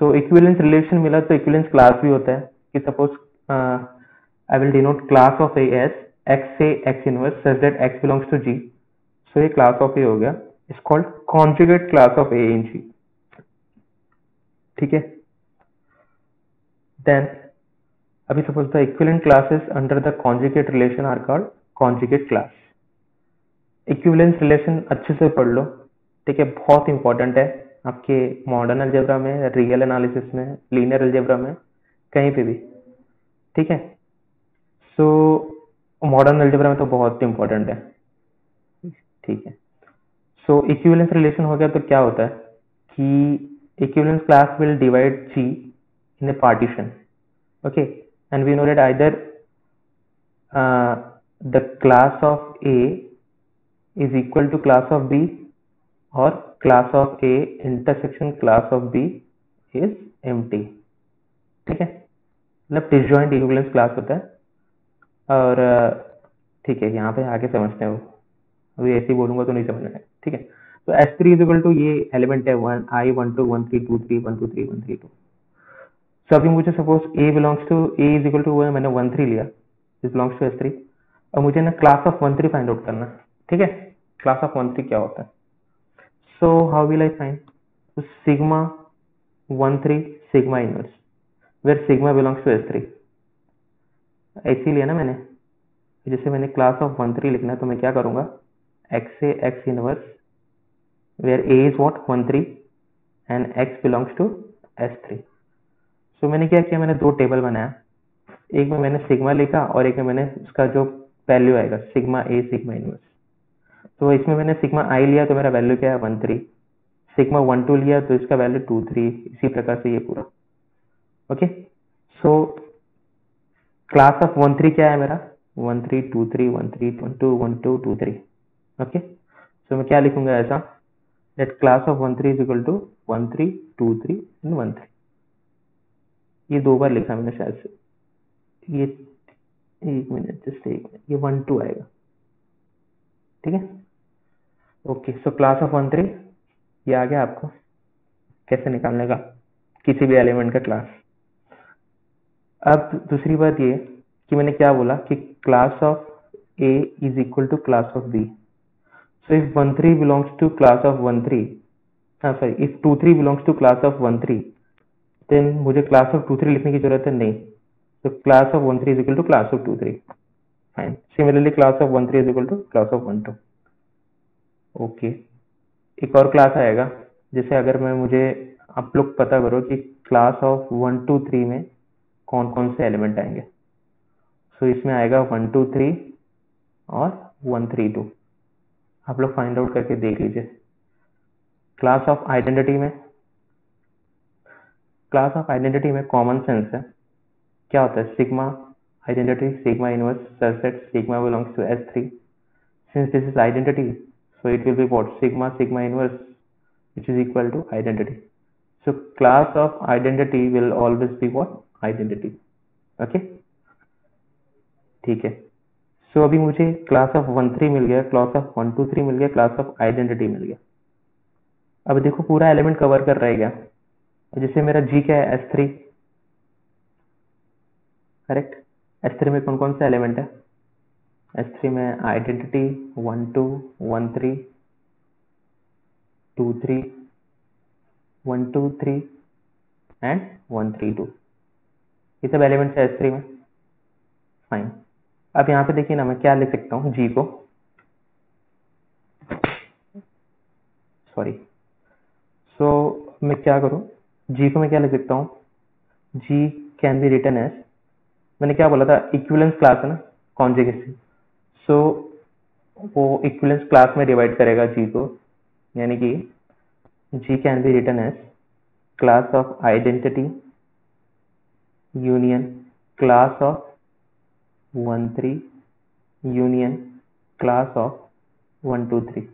so equivalence relation मिला तो equivalence class भी होता है कि suppose I will denote class of A as x से x inverse such that x belongs to G. So ये class of A हो गया. It's called conjugate class of A in G. ठीक है. Then अभी suppose the equivalent classes under the conjugate relation are called conjugate class. Equivalence relation अच्छे से पढ़ लो. ठीक है, बहुत इंपॉर्टेंट है आपके मॉडर्न अलजेब्रा में, रियल एनालिसिस में, लीनियर अलजेब्रा में, कहीं पे भी. ठीक है, सो मॉडर्न अलजेब्रा में तो बहुत इंपॉर्टेंट है. ठीक है, सो इक्विवेलेंस रिलेशन हो गया तो क्या होता है कि equivalence class will divide G in a partition. Okay, and we know that either the class of A is equal to class of B or class of A intersection class of B is empty. ठीक है, मतलब डिसजॉइंट इक्विवेलेंस क्लास होता है. और ठीक है, यहाँ पे आगे समझते हैं. वो अभी ऐसे ही बोलूंगा तो नहीं समझ में. ठीक है, तो S3 इज इक्वल टू ये एलिमेंट है 1 I 1 2 1 3 2 3 1 2 3 1 3 2. सो अभी मुझे suppose A belongs to A is equal to मैंने 1 3 लिया, दिस बिलोंग्स टू S3, और मुझे ना क्लास ऑफ 1 3 फाइंड आउट करना. ठीक है, क्लास ऑफ 1 3 क्या होता है? So how will I find? So sigma 1 3 sigma inverse where sigma belongs to S3. ऐसे लिया ना मैंने. जैसे मैंने क्लास ऑफ 1 3 लिखना है तो मैं क्या करूंगा, x से x inverse where a is what 1 3 and x belongs to S3. So मैंने क्या किया, मैंने दो टेबल बनाया. एक में मैंने सिग्मा लिखा और एक में मैंने उसका जो वैल्यू आएगा सिग्मा ए सिग्मा इनवर्स. तो इसमें मैंने सिग्मा आई लिया तो मेरा वैल्यू क्या है 1 3. सिग्मा 1 2 लिया तो इसका वैल्यू 2 3. इसी प्रकार से ये पूरा. ओके, सो क्लास ऑफ 1 3 क्या है मेरा 1 3 2 3 1 3 1 2 1 2 2 3. ओके, सो मैं क्या लिखूंगा ऐसा, that class of 1 3 is equal to 1 3 2 3 and 1 3. ये दो बार लिखा मैंने शायद से. ये एक मिनट, जस्ट एक मिनट, ये 1 2 आएगा. ठीक है, ओके, सो क्लास ऑफ 1 3 ये आ गया. आपको कैसे निकालने का किसी भी एलिमेंट का क्लास. अब दूसरी बात ये कि मैंने क्या बोला कि class of A is equal to class of B. So if 1 3 belongs to class of 1 3, sorry, if 2 3 belongs to class of 1 3, then मुझे क्लास ऑफ 2 3 लिखने की जरूरत है नहीं. तो class of 1 3 is equal to class of 2 3. Fine. Similarly class of 1 3 is equal to class of 1 2. Okay, एक और क्लास आएगा. जैसे अगर मैं मुझे आप लोग पता करो कि क्लास ऑफ 1 2 3 में कौन कौन से एलिमेंट आएंगे. सो इसमें आएगा 1 2 3 और 1 3 2. आप लोग फाइंड आउट करके देख लीजिए. क्लास ऑफ आइडेंटिटी में कॉमन सेंस है. क्या होता है, sigma identity sigma inverse such that sigma belongs to S3. Since this is identity, so it will be what, sigma inverse which is equal to identity. So class of identity will always be what, identity. Okay, ठीक है. सो अभी मुझे क्लास ऑफ 1 3 मिल गया, क्लास ऑफ 1 2 3 मिल गया, क्लास ऑफ आइडेंटिटी मिल गया. अब देखो पूरा एलिमेंट कवर कर रहेगा. जैसे मेरा जी क्या है S3, करेक्ट. S3 में कौन कौन सा एलिमेंट है, S3 में आइडेंटिटी 1 2 1 3 2 3 1 2 3 एंड 1 3 2. ये सब एलिमेंट्स है S3 में. फाइन. अब यहाँ पे देखिए ना, मैं क्या लिख सकता हूँ, जी को, सॉरी, मैं क्या करूँ, जी को मैं क्या लिख सकता हूँ, जी कैन बी रिटन एज, मैंने क्या बोला था, इक्विवेलेंस क्लास है ना, कॉन्जुगेसी, सो वो इक्विवेलेंस क्लास में डिवाइड करेगा जी को, यानी कि G can be written as class of identity union class of 1 3 union class of 1 2 3,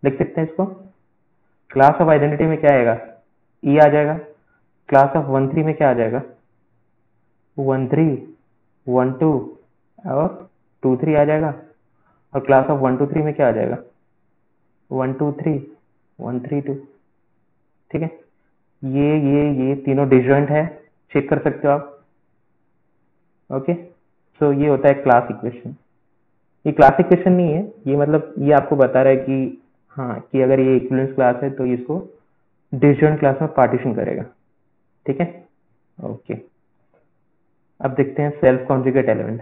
लिख सकते हैं इसको। क्लास ऑफ आइडेंटिटी में क्या आएगा, ई आ जाएगा। क्लास ऑफ 1 3 में क्या आ जाएगा, 1 3 1 2 और 2 3 आ जाएगा। और क्लास ऑफ 1 2 3 में क्या आ जाएगा, 1 2 3 1 3 2। ठीक है, ये तीनों डिसजॉइंट है, चेक कर सकते हो आप। ओके, सो ये होता है क्लास इक्वेशन। ये क्लास इक्वेशन नहीं है, ये मतलब ये आपको बता रहा है कि हाँ, कि अगर ये इक्विवेलेंस क्लास है तो इसको डिसजॉइंट क्लास में पार्टीशन करेगा। ठीक है, ओके। अब देखते हैं self conjugate element.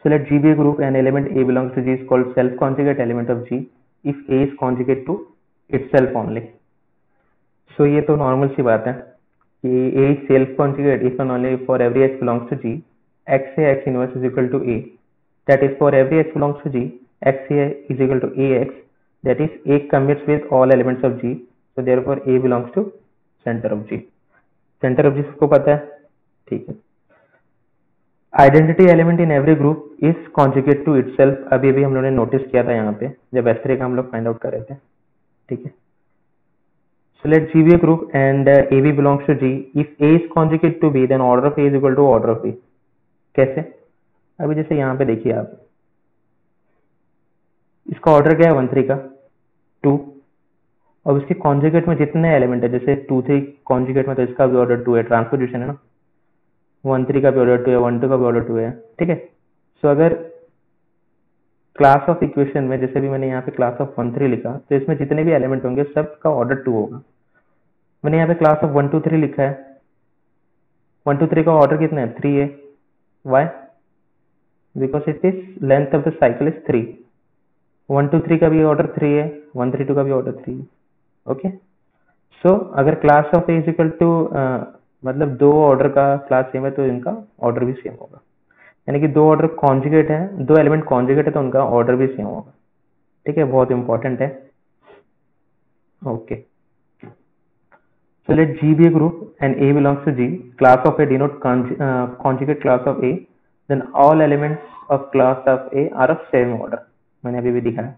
So let G be a group and element A belongs to G is called self conjugate element of G if A is conjugate to itself only. So ये तो नॉर्मल सी बात है कि A is self conjugate if and only for every X belongs to G, X A X inverse is equal to A. That is for every X belongs to G, X A is equal to AX. That is A commutes with all elements of G. So therefore A belongs to center of G. Center of G सबको पता है, ठीक है। Identity element in every group is conjugate to itself, अभी भी हम लोगों ने नोटिस किया था यहाँ पे जब S3 का हम लोग फाइंड आउट कर रहे थे। ठीक है, so let G be a group and AB belongs to G, if A is conjugate to B then order of A is equal to order of B। कैसे, अभी जैसे यहाँ पे देखिए आप, इसका ऑर्डर क्या है 1 3 का 2, और इसके कॉन्जुगेट में जितने एलिमेंट है, जैसे 2 3 कॉन्जुगेट में तो इसका भी ऑर्डर 2 है, ट्रांसपोजिशन है ना, 1 3 का भी ऑर्डर 2 है, 1 2 का भी ऑर्डर 2 है। ठीक है, सो अगर क्लास ऑफ इक्वेशन में जैसे भी मैंने यहाँ पे क्लास ऑफ 1 3 लिखा, तो इसमें जितने भी एलिमेंट होंगे सब का ऑर्डर 2 होगा। मैंने यहाँ पे क्लास ऑफ 1 2 3 लिखा है, 1 2 3 का ऑर्डर कितना है, 3 है। Why, because it is length of the cycle is 3। 1 2 3 का भी ऑर्डर 3 है, 1 3 2 का भी ऑर्डर 3 है। ओके, सो अगर class of A is equal to, मतलब दो ऑर्डर का क्लास सेम है तो इनका ऑर्डर भी सेम होगा, यानी कि दो ऑर्डर कॉन्जुगेट है, दो एलिमेंट कॉन्जुगेट है तो उनका ऑर्डर भी सेम होगा। ठीक है, बहुत इंपॉर्टेंट है। Okay, so let G be a group and A belongs to G, class of A denote conjugate class of A, then all elements of class of A are of same order। मैंने अभी भी दिखाया,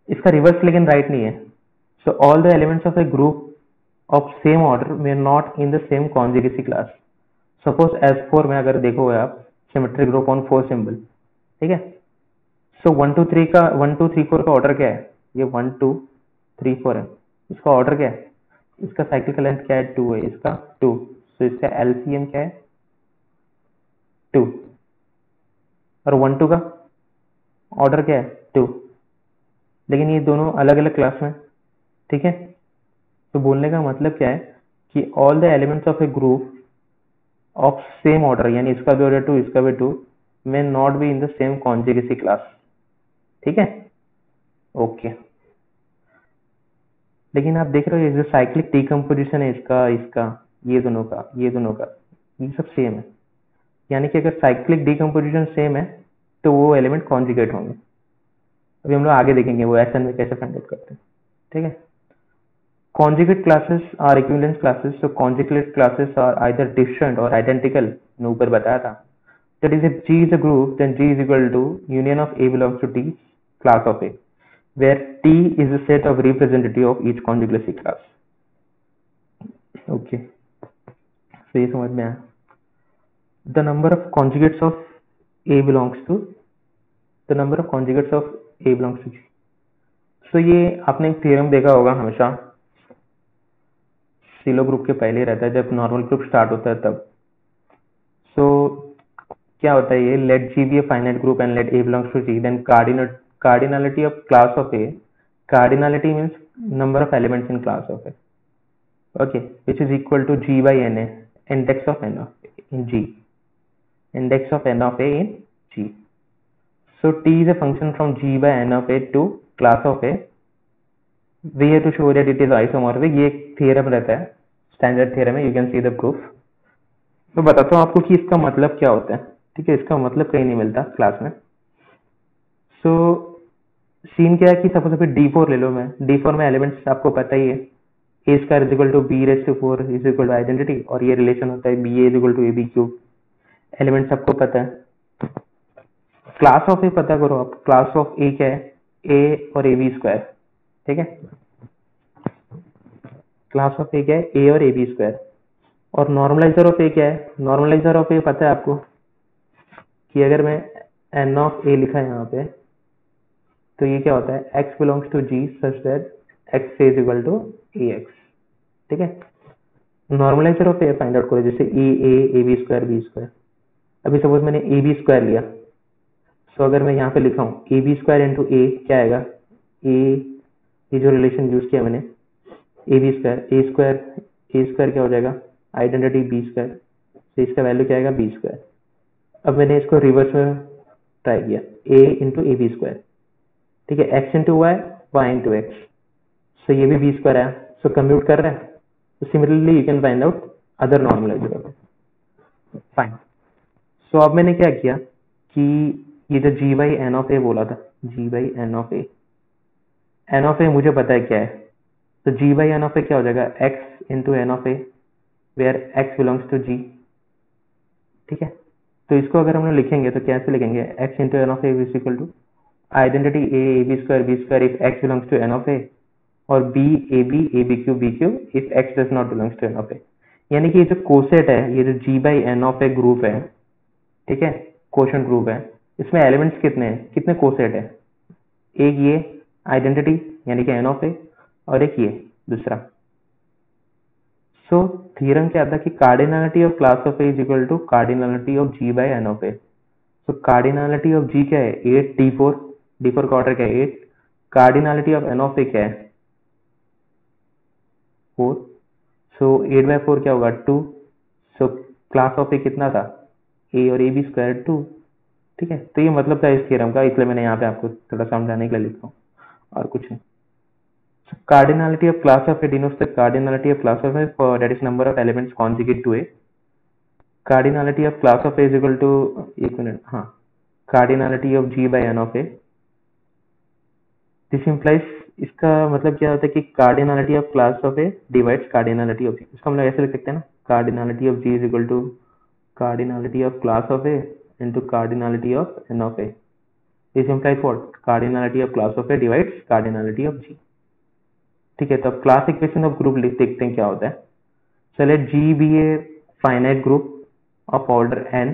इसका रिवर्स लेकिन राइट नहीं है। so all the elements of a group of same order may not in the same conjugacy class। suppose S4 में अगर देखोगे आप, सिमेट्रिक ग्रुप ऑन 4 सिंबल। ठीक है, सो 1 2 3 का 1 2 3 4 का ऑर्डर क्या है, ये 1 2 3 4 है, इसका ऑर्डर क्या है, इसका साइकिल का लेंथ क्या है, 2 है, इसका 2, तो इसका एलसीएम क्या है 2, और 1 2 का ऑर्डर क्या है 2, लेकिन ये दोनों अलग अलग क्लास में। ठीक है, तो बोलने का मतलब क्या है कि all the elements of a group of same order, यानी इसका भी ऑर्डर 2 इसका भी 2, may not be in the same conjugacy class. ठीक है, ओके। लेकिन आप देख रहे हो ये जो साइक्लिक डिकम्पोजिशन है इसका इसका ये दोनों का ये सब सेम है, यानी कि अगर साइक्लिक डिकम्पोजिशन सेम है तो वो एलिमेंट कॉन्जुगेट होंगे। अभी हम लोग आगे देखेंगे वो एसएन में कैसे फाइंड आउट करते हैं। ठीक है, conjugate classes are equivalence classes, so conjugate classes are either different और आइडेंटिकल, मैंने ऊपर बताया था। That is if G is a group then G is equal to union of A belongs to T class of A, where T is a set of representative of each conjugacy class। okay, so ये समझ में आया। the number of conjugates of A belongs to G। so ये आपने एक थ्योरम देखा होगा, हमेशा सिलो ग्रुप के पहले ही रहता है जब नॉर्मल ग्रुप स्टार्ट होता है तब। so क्या होता है ये, let G be a finite group and let A belongs to G, then cardinality of class of A, cardinality means number of elements in class of A, okay, which is equal to G by Na, index of N of A in G, index of N of A in G। so T is a function from G by N of A to class of A, we have to show that it is isomorphic, ये एक थ्योरम रहता है, स्टैंडर्ड थ्योरम है, you can see the proof. तो बताता हूँ आपको कि इसका मतलब क्या होता है, ठीक है, इसका मतलब कहीं नहीं मिलता क्लास में। सो सीन क्या है कि सपोज अभी D4 ले लो, मैं D4 में एलिमेंट्स आपको पता ही है, a square is equal to B raise to 4 is equal to identity, और ये रिलेशन होता है B A is equal to A B cube. Elements आपको पता है। क्लास ऑफ ए पता करो आप, क्लास ऑफ ए क्या है, ए और ए बी स्क्वायर, ठीक है। क्लास ऑफ ए क्या है, ए और ए बी स्क्वायर। और नॉर्मलाइजर ऑफ ए क्या है, नॉर्मलाइजर ऑफ ए पता है आपको कि अगर मैं एन ऑफ ए लिखा है यहाँ पे, तो ये क्या होता है, x belongs to g such that x is equal to A X, ठीक है। Normalizer of A find out करो, जैसे A B square B square. अभी सपोज मैंने ए बी स्क्वायर लिया, सो अगर मैं यहाँ पे लिखा हूँ A B square into A, क्या आएगा, ए, ये जो रिलेशन यूज किया मैंने, A B square, A square क्या हो जाएगा, आइडेंटिटी बी स्क्वायर, तो इसका वैल्यू क्या आएगा, बी स्क्वायर। अब मैंने इसको रिवर्स में ट्राई किया, a into A B square, ठीक है, x into y, y into x, so ये भी बी स्क्वायर आया, सो कंप्यूट कर रहे हैं। तो similarly you can find out other normaliser. Fine. So अब मैंने क्या किया कि ये जो g by n of a बोला था, g by n of a, n of a मुझे पता है क्या है, तो जी बाई एन ऑफ ए क्या हो जाएगा, x into n of a, where x belongs to g, ठीक है। तो इसको अगर हम लोग लिखेंगे तो कैसे लिखेंगे, x into n of A is equal to identity a B square if x belongs to n of a, और b b cube if x does not belongs to n of a. यानी कि ये जो कोसेट है, ये जो g by n of a group है, ठीक है, क्वोशंट ग्रुप है, इसमें एलिमेंट्स कितने हैं, कितने कोसेट है, एक ये आइडेंटिटी यानी कि एन ऑफ ए, और एक ये दूसरा। सो थ्योरम क्या था कि cardinality of class of A is equal to cardinality of g by n of a. So cardinality of g क्या है, 8 D4 का ऑर्डर क्या है 8, कार्डिनलिटी ऑफ एन ऑफ ए क्या है 4, सो 8/4 क्या होगा 2। सो क्लास ऑफ ए कितना था, ए और ए बी स्क्वायर 2, ठीक है। तो ये मतलब था इस थ्योरम का, इसलिए मैंने यहाँ पे आपको थोड़ा समझाने के लिए लिखा हूँ, और कुछ नहीं। Cardinality of class of A denotes the cardinality of class of A, for that is number of elements conjugate to A. Cardinality of class of A is equal to, एक मिनट, हाँ, cardinality of G by N of A. This implies, इसका मतलब क्या होता है कि cardinality of class of A divides cardinality of G। इसको हम लोग ऐसे लिख सकते हैं ना, cardinality of G is equal to cardinality of class of A into cardinality of N of A. This implies what? Cardinality of class of A divides cardinality of G, ठीक है। तो अब क्लास इक्वेशन ऑफ ग्रुप देखते हैं क्या होता है। So let G be a finite group of order n,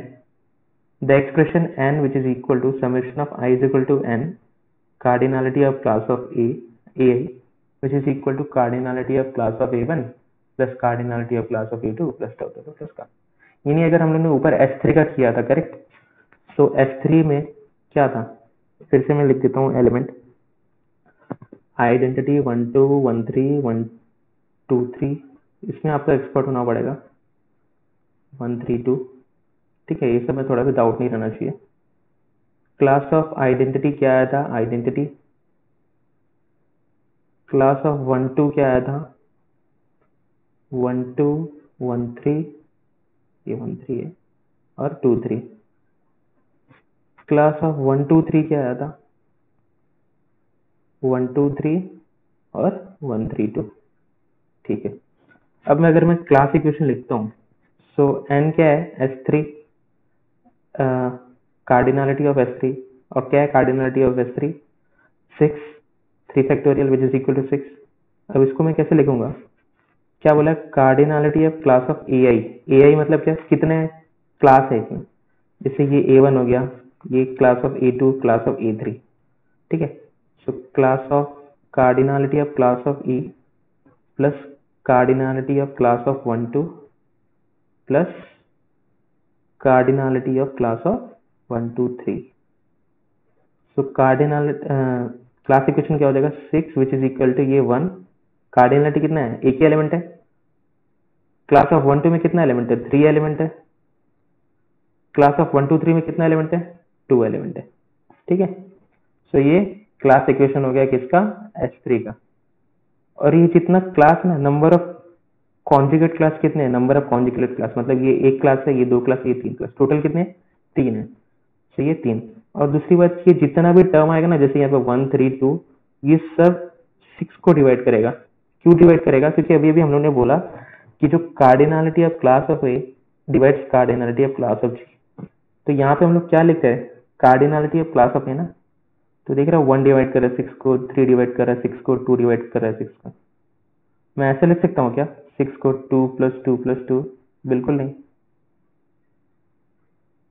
the expression n which is equal to summation of I is equal to n cardinality of class of A which is equal to cardinality of class of A1 plus cardinality of class of A2 plus tau tau plus का। यानी अगर हम लोग ने ऊपर S3 का किया था, करेक्ट, सो S3 में क्या था, फिर से मैं लिख देता हूँ एलिमेंट, आइडेंटिटी 1 2 1 3 1 2 3, इसमें आपको एक्सपर्ट होना पड़ेगा 1 3 2, ठीक है, ये सब में थोड़ा सा डाउट नहीं रहना चाहिए। क्लास ऑफ आइडेंटिटी क्या आया था, आइडेंटिटी, क्लास ऑफ 1 2 क्या आया था, 1 2 1 3, ये 1 3 है, और 2 3। क्लास ऑफ 1 2 3 क्या आया था, 1 2 3 और 1 3 2, ठीक है। अब मैं अगर मैं क्लास इक्वेशन लिखता हूँ, सो n क्या है, S3, कार्डिनलिटी ऑफ S3, और क्या है cardinality of S3, 6, 3 factorial which is equal to 6। अब इसको मैं कैसे लिखूंगा, क्या बोला, cardinality of class of AI मतलब क्या, कितने क्लास है इसमें, जैसे ये A1 हो गया, ये class of A2, class of A3, ठीक है। So class of cardinality of class of E plus cardinality of class of 1 2 plus cardinality of class of 1 2 3। So cardinal class equation क्या हो जाएगा, 6 विच इज इक्वल टू ये 1, कार्डिनलिटी कितना है, एक ही एलिमेंट है, क्लास ऑफ 1 2 में कितना एलिमेंट है, 3 एलिमेंट है, क्लास ऑफ 1 2 3 में कितना एलिमेंट है, 2 एलिमेंट है, ठीक है। सो ये क्लास इक्वेशन हो गया किसका, S3 का। और ये जितना क्लास ना, नंबर ऑफ कॉन्जुगेट क्लास कितने हैं, नंबर ऑफ कॉन्जुगेट क्लास मतलब ये एक क्लास है, ये दो क्लास, ये तीन क्लास, टोटल कितने हैं, तीन है। तो ये तीन। और दूसरी बात, ये जितना भी टर्म आएगा ना, जैसे यहाँ पे 1 3 2, ये सब 6 को डिवाइड करेगा। क्यों डिवाइड करेगा? क्योंकि अभी अभी हम लोग ने बोला कि जो cardinality of class of a divides cardinality of class of g. तो यहाँ पे हम लोग क्या लिखते हैं, cardinality of class of a ना, तो देख रहा हूँ 1 डिवाइड कर रहा है 6 को, 3 डिवाइड कर रहा है 6 को, 2 डिवाइड कर रहा है 6 को। मैं ऐसे लिख सकता हूँ क्या, 6 को 2 + 2 + 2? बिल्कुल नहीं।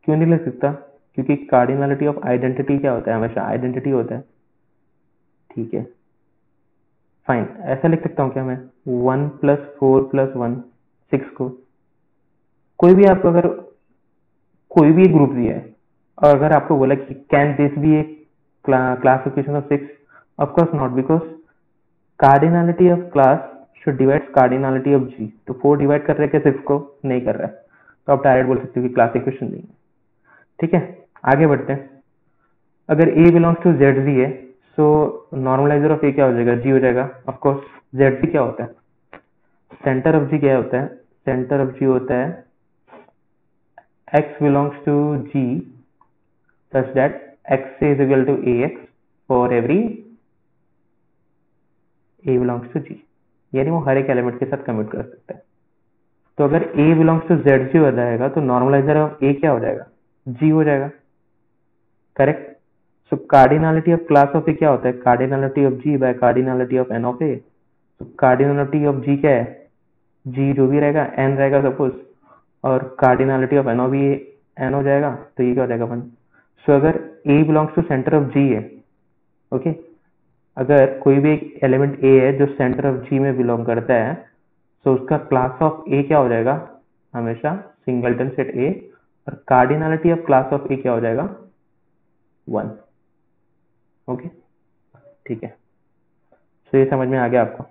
क्यों नहीं लिख सकता? क्योंकि कार्डिनलिटी ऑफ आइडेंटिटी क्या होता है, हमेशा आइडेंटिटी होता है। ठीक है, फाइन। ऐसा लिख सकता हूँ क्या मैं, 1 + 4 + 1 6 को। कोई भी आपको अगर कोई भी ग्रुप दिया है और अगर आपको बोला कि can this be a classification of 6, of course not, because cardinality of class should divide cardinality of g. तो 4 डिवाइड कर रहे हैं क्या 6 को? नहीं कर रहा है। तो आप डायरेक्ट बोल सकते हो कि क्लासिफिकेशन नहीं है। ठीक है, आगे बढ़ते हैं। अगर a belongs to z g है, सो नॉर्मलाइजर ऑफ ए क्या हो जाएगा, जी हो जाएगा। ऑफ कोर्स जेड जी क्या होता है, सेंटर ऑफ जी क्या होता है, सेंटर ऑफ जी होता है x belongs to g such that x is equal to ax for every a belongs to g, यानी वो हर एक एलिमेंट के साथ कमिट कर सकता है। तो अगर a belongs to zg हो जाएगा तो नॉर्मलाइजर ऑफ a क्या हो जाएगा, g हो जाएगा। Correct. So cardinality of class of ए क्या होता है, cardinality of g by cardinality of n of a। तो कार्डिनलिटी ऑफ g क्या है, g जो भी रहेगा n रहेगा सपोज, और कार्डिनलिटी ऑफ n भी n हो जाएगा, तो ये क्या हो जाएगा 1। सो अगर a belongs to center of g है, ओके, अगर कोई भी एक एलिमेंट a है जो सेंटर ऑफ g में बिलोंग करता है, तो उसका क्लास ऑफ a क्या हो जाएगा, हमेशा सिंगलटन सेट a, और cardinality of class of a क्या हो जाएगा 1। ओके, ठीक है। सो ये समझ में आ गया आपको।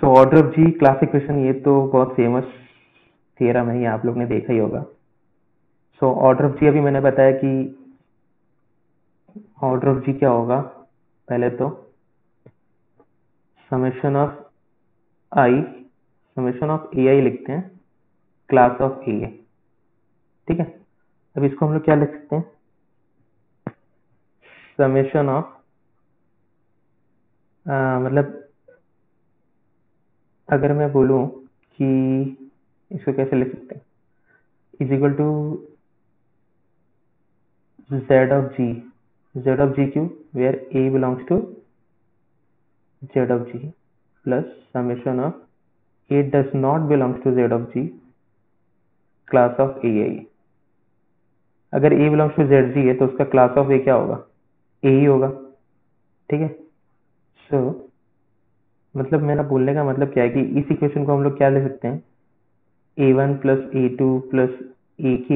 So order of G classification, ये तो बहुत फेमस थ्योरम है, ये आप लोग ने देखा ही होगा। सो ऑर्डर ऑफ जी अभी मैंने बताया कि ऑर्डर ऑफ जी क्या होगा, पहले तो summation of i, summation of a i लिखते हैं, क्लास ऑफ ए। ठीक है, अब इसको हम लोग क्या लिख सकते हैं, समेशन ऑफ मतलब अगर मैं बोलूं कि इसको कैसे लिख सकते हैं, is equal to z of g, z of g q where a belongs to z of g, plus summation of a does not belongs to z of g, class of a i. अगर a belongs to z g है तो उसका क्लास ऑफ ए क्या होगा, ए ही होगा। ठीक है, सो मतलब मेरा बोलने का मतलब क्या है कि इस इक्वेशन को हम लोग क्या ले सकते हैं, a1 + a2 + ak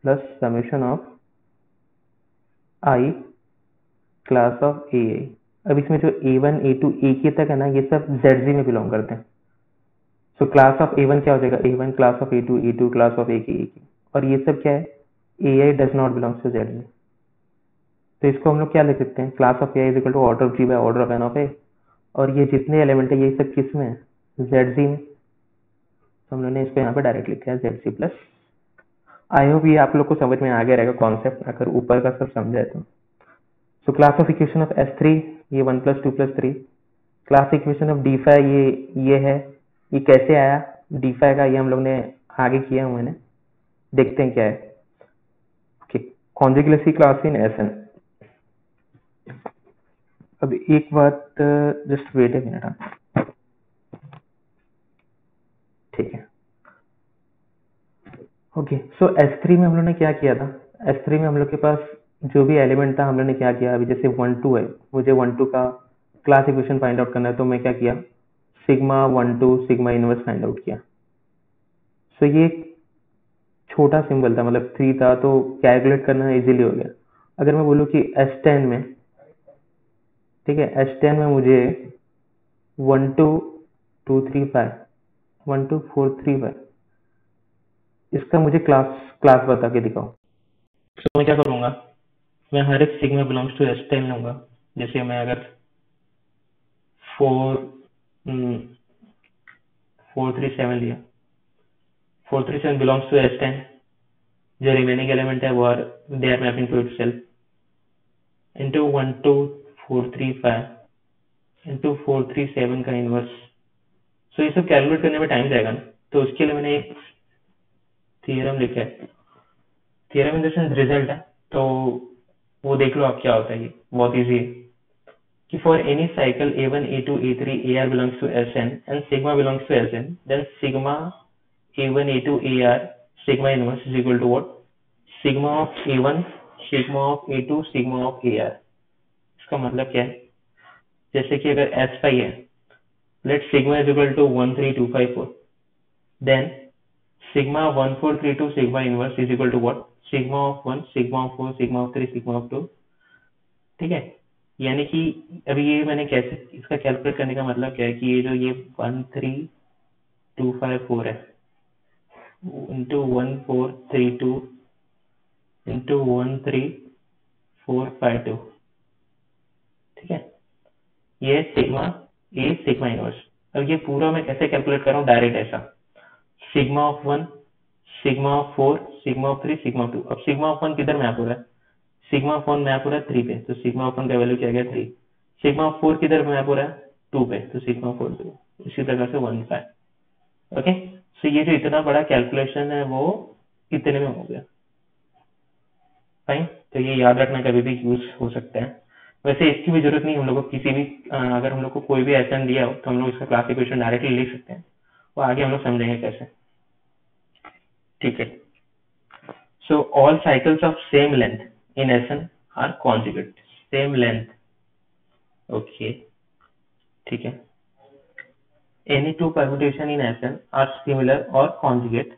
plus summation of i class of a i. अब इसमें जो a1 a2 ak तक है ना, ये सब zg में बिलोंग करते हैं। सो क्लास ऑफ a1 क्या हो जाएगा, a1 class of a2 a2 class of ak ak, और ये सब क्या है, ai does not belongs to zg। तो इसको हम लोग क्या लिख सकते हैं, class of A is equal to order of g by order of n of a, और ये जितने एलिमेंट है ये सब किस में है, जेड जी में। तो हम लोगों ने इसको यहाँ पे डायरेक्ट लिखा है Z G plus. I hope ये आप लोग को समझ में आ गया रहेगा कॉन्सेप्ट, अगर ऊपर का सब समझा है तो। सो class of equation of S3, ये 1 + 2 + 3। क्लास इक्वेशन ऑफ D5, ये है, ये कैसे आया D5 का, ये हम लोग ने आगे किया है, मैंने देखते हैं क्या है। कॉन्जुगेसी क्लास इन SN। अब एक बात, जस्ट वेट ए मिनट। ठीक है, ओके। सो S3 में हम लोग ने क्या किया था, S3 में हम लोग के पास जो भी एलिमेंट था, हम लोग ने क्या किया, अभी जैसे 1 2 है, मुझे 1 2 का क्लास इक्वेशन फाइंड आउट करना है, तो मैं क्या किया, sigma 1 2 sigma inverse find out किया। सो ये छोटा सिंबल था, मतलब 3 था, तो कैलकुलेट करना इजीली हो गया। अगर मैं बोलूँ कि S10 में, ठीक है, S10 में मुझे 1 2 2 3 5 1 2 4 3 5, इसका मुझे क्लास बता के दिखाओ। तो मैं क्या करूंगा, मैं हर एक सिग्मा बिलोंग्स टू S10 लूंगा। जैसे मैं अगर 437 लिया, 437 बिलोंग्स टू S10, जो रिमेनिंग एलिमेंट है वो are they are mapping to itself into 12435 into 437 का इनवर्स। सो ये सब कैलकुलेट करने में टाइम जाएगा ना, तो उसके लिए मैंने एक थियरम लिखा है, theorem in the sense result है, तो वो देख लो आप क्या होता है। ये बहुत इजी है कि for any cycle A1 A2 A3 AR belongs to Sn and sigma belongs to Sn, then sigma A1 A2 AR sigma inverse is equal to what? Sigma of A1 sigma of A2 sigma of AR। इसका मतलब क्या है, जैसे कि अगर S phi है, let sigma is equal to 13254, then sigma 1432 sigma inverse is equal to what? Sigma of 1 sigma of 4 sigma of 3 sigma of 2। ठीक है, यानी कि अभी ये मैंने कैसे इसका कैलकुलेट करने का मतलब क्या है कि ये जो ये 13254 है इंटू 1432 इंटू 13452, ठीक है, ये सिग्मा ए सिग्मा इनवर्स। अब ये पूरा मैं कैसे कैलकुलेट कर रहा हूँ, डायरेक्ट ऐसा sigma of 1 sigma of 4 sigma of 3 sigma of 2। अब सिग्मा ऑफ 1 किधर मैप हो रहा है, सिग्मा ऑफ 1 मैप हो रहा है 3 पे, तो सिग्मा ऑफ 1 का वैल्यू क्या गया 3। सिग्मा ऑफ 4 किधर मैप हो रहा है 2 पे, तो सिग्मा ऑफ 4 2। इसी प्रकार से 1 5। ओके, सो ये जो इतना बड़ा कैलकुलेशन है वो इतने में हो गया। फाइन, तो ये याद रखना कभी भी यूज हो सकता है। वैसे इसकी भी जरूरत नहीं, हम लोग को किसी भी अगर हम लोग को कोई भी एसएन दिया हो तो हम लोग इसका क्लास इक्वेशन डायरेक्टली लिख सकते हैं, वो आगे हम लोग समझेंगे कैसे। ठीक है, so all cycles of same length in SN are conjugate, same length. Okay, ठीक है, any two permutation in SN are similar or conjugate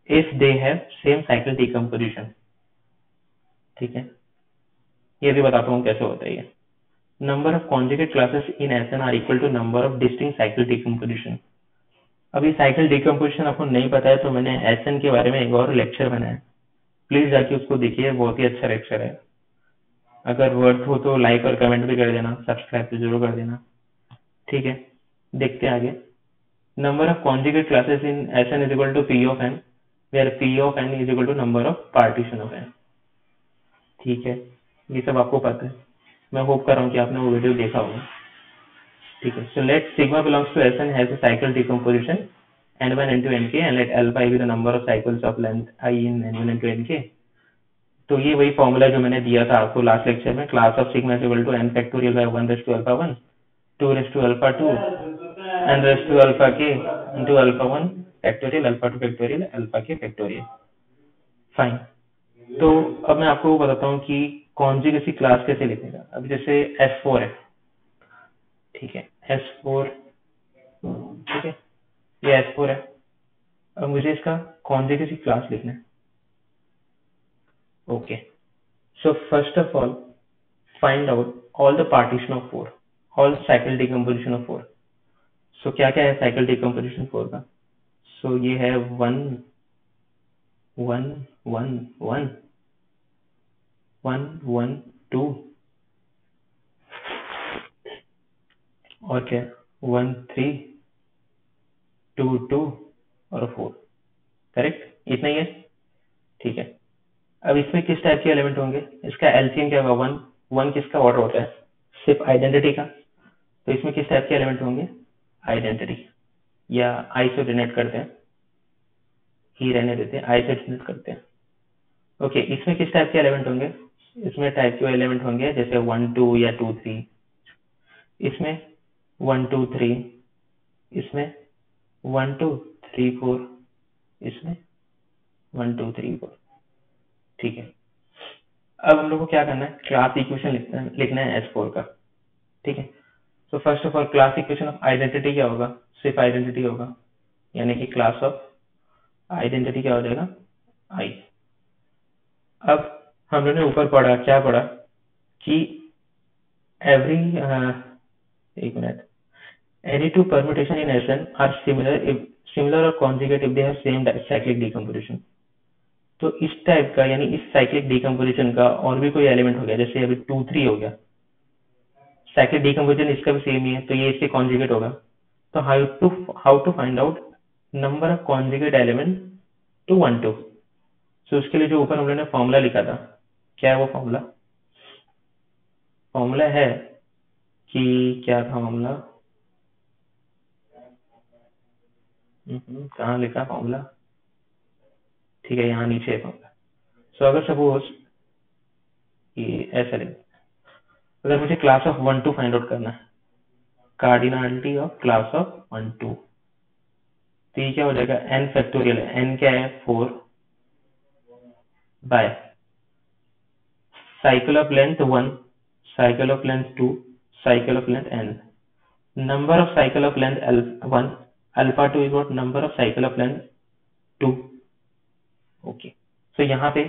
if they have same cycle decomposition। ठीक है, ये भी बताता हूँ कैसे होता है ये। Number of conjugate classes in SN are equal to number of distinct cycle decomposition. अभी साइकिल डिकम्पोजिशन आपको नहीं पता है तो मैंने SN के बारे में एक और लेक्चर बनाया, प्लीज जाके उसको देखिए, बहुत ही अच्छा लेक्चर है। अगर वर्थ हो तो लाइक और कमेंट भी कर देना, सब्सक्राइब तो जरूर कर देना। ठीक है, देखते हैं आगे। Number of conjugate classes in Sn is equal to P of n, where P of n is equal to number of partition of n। ठीक है, ये सब आपको पता है, मैं होप कर रहा हूँ कि आपने वो वीडियो देखा होगा। ठीक है, so let sigma belongs to Sn has a cycle decomposition n1 into nk and let alpha be the number of cycles of length I in n1 into nk। तो ये वही फॉर्मूला जो मैंने दिया था आपको लास्ट लेक्चर में, class of sigma is equal to n factorial by 1 raise to alpha 1 2 raise to alpha 2 n raise to alpha k into alpha 1 factorial alpha 2 factorial alpha k factorial. Fine, तो अब मैं आपको बताता हूँ कि कॉन्जुगेसी क्लास कैसे लिखने का। अब जैसे S4 है, ठीक है, S4, ठीक है, ये S4 है। अब मुझे इसका कॉन्जुगेसी क्लास लिखना है। Okay, so first of all find out all the partition of 4, all cycle decomposition of 4। सो क्या क्या है साइकिल डिकम्पोजिशन 4 का, सो ये है 1 1 1 1 1 1 2 और क्या 1 3 2 2 और 4, करेक्ट, इतना ही है। ठीक है, अब इसमें किस टाइप के एलिमेंट होंगे, इसका एलसीएम क्या होगा 1 1 किसका ऑर्डर होता है, सिर्फ आइडेंटिटी का, तो इसमें किस टाइप के एलिमेंट होंगे आइडेंटिटी, या आई से डिनोट करते हैं, ही रहने देते हैं, आई से डिनोट करते हैं। ओके, इसमें किस टाइप के एलिमेंट होंगे, इसमें टाइप के एलिमेंट होंगे जैसे 1 2 या 2 3, इसमें 1 2 3, इसमें 1 2 3 4, इसमें 1 2 3 4। ठीक है, अब हम लोग को क्या करना है, क्लास इक्वेशन लिखना है S4 का। ठीक है, तो first of all class equation of identity क्या होगा, सिर्फ आइडेंटिटी होगा, यानी कि क्लास ऑफ आइडेंटिटी क्या हो जाएगा आई। अब हम लोगों ने ऊपर पढ़ा, क्या पढ़ा कि एवरी एक minute, any two permutation in Sn are similar or conjugate if they have same cyclic decomposition। तो इस टाइप का, यानी इस साइक्लिक डिकम्पोजिशन का और भी कोई एलिमेंट हो गया, जैसे अभी 2 3 हो गया, साइक्लिक डीकम्पोजिशन इसका भी सेम ही है, तो ये इसके कॉन्जुगेट होगा। तो how to find out number of conjugate element to 1 2। So उसके लिए जो ऊपर हम लोगों ने फॉर्मूला लिखा था, क्या है वो फॉर्मूला? फॉर्मूला है कि क्या था फॉर्मूला? कहाँ लिखा फॉर्मूला? ठीक है, यहाँ नीचे है फॉर्मूला। सो अगर सपोज कि ऐसा लिख, अगर मुझे क्लास ऑफ 1 2 फाइंड आउट करना है, कार्डिनलिटी ऑफ क्लास ऑफ 1 2, तो ये क्या हो जाएगा? n फैक्टोरियल है, n क्या है? 4 by cycle of length 1, cycle of length 2, cycle of length n, number of cycle of length 1, alpha 2 is what? Number of cycle of length 2। Okay, तो यहाँ पे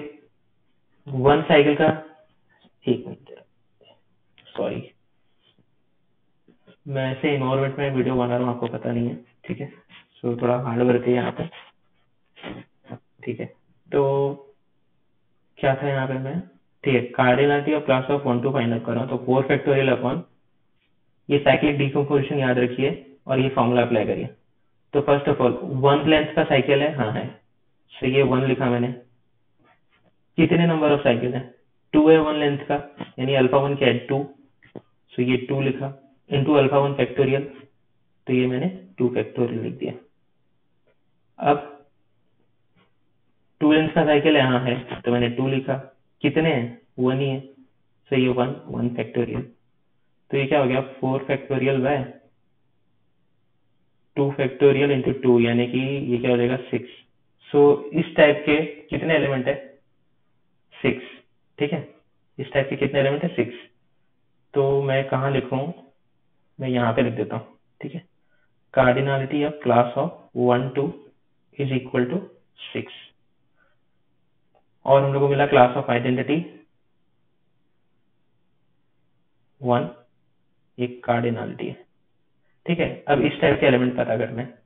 1 साइकिल का, एक मिनट सॉरी, मैं ऐसे इन्वायरमेंट में वीडियो बना रहा हूँ, आपको पता नहीं है, ठीक है? सो थोड़ा हार्ड वर्क है यहाँ पे, ठीक है? तो क्या था यहाँ पे मैं, ठीक है, cardinality of class of 1 2 find out कर रहा हूँ, तो 4 फैक्टोरियल अपॉन ये साइक्लिक डिकम्पोजिशन याद रखिए और ये फॉर्मूला अप्लाई करिए। तो फर्स्ट ऑफ ऑल 1 लेंथ का साइकिल है, हाँ है, सो ये 1 लिखा मैंने। कितने नंबर ऑफ साइकिल है? 2 है 1 लेंथ का, यानी अल्फा 1 क्या है? 2, सो ये 2 लिखा, इंटू अल्फा 1 फैक्टोरियल, तो ये मैंने 2 फैक्टोरियल लिख दिया। अब 2 लेंथ का साइकिल है, हाँ है, तो मैंने 2 लिखा। कितने हैं? 1 ही है, सो ये 1 फैक्टोरियल, तो ये क्या हो गया? 4 फैक्टोरियल बाय 2 फैक्टोरियल इंटू 2, यानी कि ये क्या हो जाएगा? 6। सो इस टाइप के कितने एलिमेंट है? 6, ठीक है? इस टाइप के कितने एलिमेंट है? 6। तो मैं कहाँ लिखूं? मैं यहाँ पे लिख देता हूँ, ठीक है? Cardinality of class of 1 2 is equal to 6, और हम लोग को मिला क्लास ऑफ आइडेंटिटी 1, एक कार्डिनलिटी है, ठीक है? अब इस टाइप के एलिमेंट पता करना है।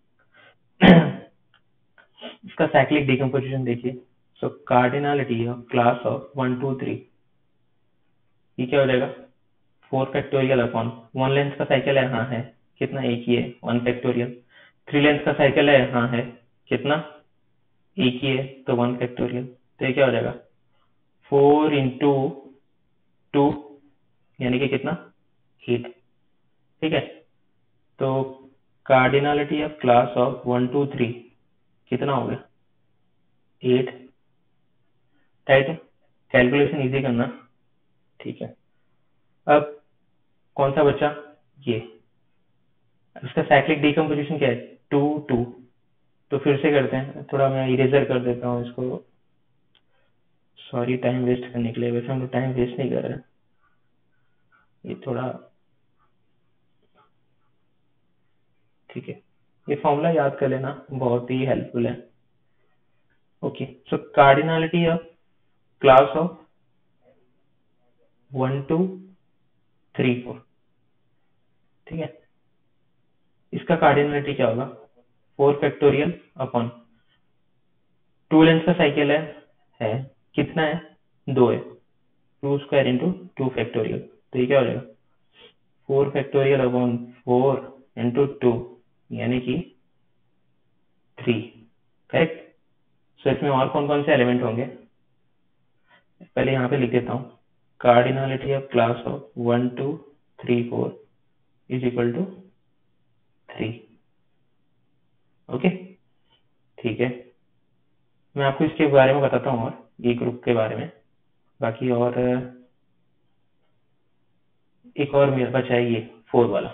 इसका साइक्लिक डिकम्पोजिशन देखिए। सो कार्डिनलिटी ऑफ क्लास ऑफ 1 2 3, ये क्या हो जाएगा? 4 फैक्टोरियल अपॉन 1 लेंथ का साइकिल है, हाँ है, कितना? एक ही है, 1 फैक्टोरियल। 3 लेंथ का साइकिल है, हाँ है, कितना? एक ही है, तो 1 फैक्टोरियल। तो ये क्या हो जाएगा? 4 इंटू 2, यानी कि कितना? 8, ठीक है? तो कार्डिनलिटी ऑफ क्लास ऑफ 1 2 3 कितना हो गया? 8, राइट? कैलकुलेशन इजी करना, ठीक है? अब कौन सा बचा? ये, इसका साइक्लिक डिकम्पोजिशन क्या है? 2 2। तो फिर से करते हैं, थोड़ा मैं इरेजर कर देता हूँ इसको, सॉरी टाइम वेस्ट करने के लिए। वैसे हम लोग टाइम वेस्ट नहीं कर रहे हैं, ये थोड़ा, ठीक है? ये फॉर्मूला याद कर लेना, बहुत ही हेल्पफुल है। Okay, so cardinality of class of 1 2 3 4, ठीक है? इसका कार्डिनलिटी क्या होगा? 4 फैक्टोरियल अपॉन 2 लेंथ का साइकिल है, कितना है? 2 है, 2 स्क्वायर इंटू 2 फैक्टोरियल, तो ये क्या हो जाएगा? 4 फैक्टोरियल अपॉन 4 इंटू 2, यानी कि 3, करेक्ट? सो इसमें और कौन कौन से एलिमेंट होंगे? पहले यहाँ पे लिख देता हूँ, cardinality of class of 1 2 3 4 is equal to 3, okay, ठीक है? मैं आपको इसके बारे में बताता हूँ, और ये ग्रुप के बारे में, बाकी और एक और मेरे पास है ये 4 वाला।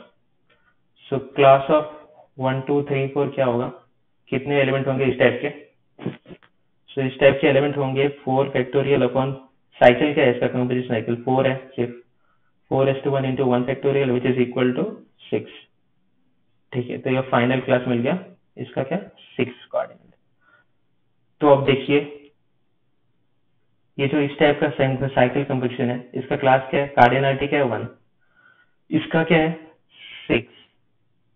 सो क्लास ऑफ 1 2 3 4 क्या होगा? कितने एलिमेंट होंगे इस टाइप के? सो इस टाइप के एलिमेंट होंगे 4 फैक्टोरियल अपॉन, साइकिल क्या है इसका? कंपोजिशन साइकिल 4 है, सिर्फ 4:1 into 1 factorial which is equal to 6, ठीक है? तो ये फाइनल क्लास मिल गया इसका, क्या? 6 कोऑर्डिनेट। तो अब देखिए, ये जो इस टाइप का साइकिल कंपोजिशन है, इसका क्लास क्या है? कार्डिनलिटी क्या है? 1। इसका क्या है? 6।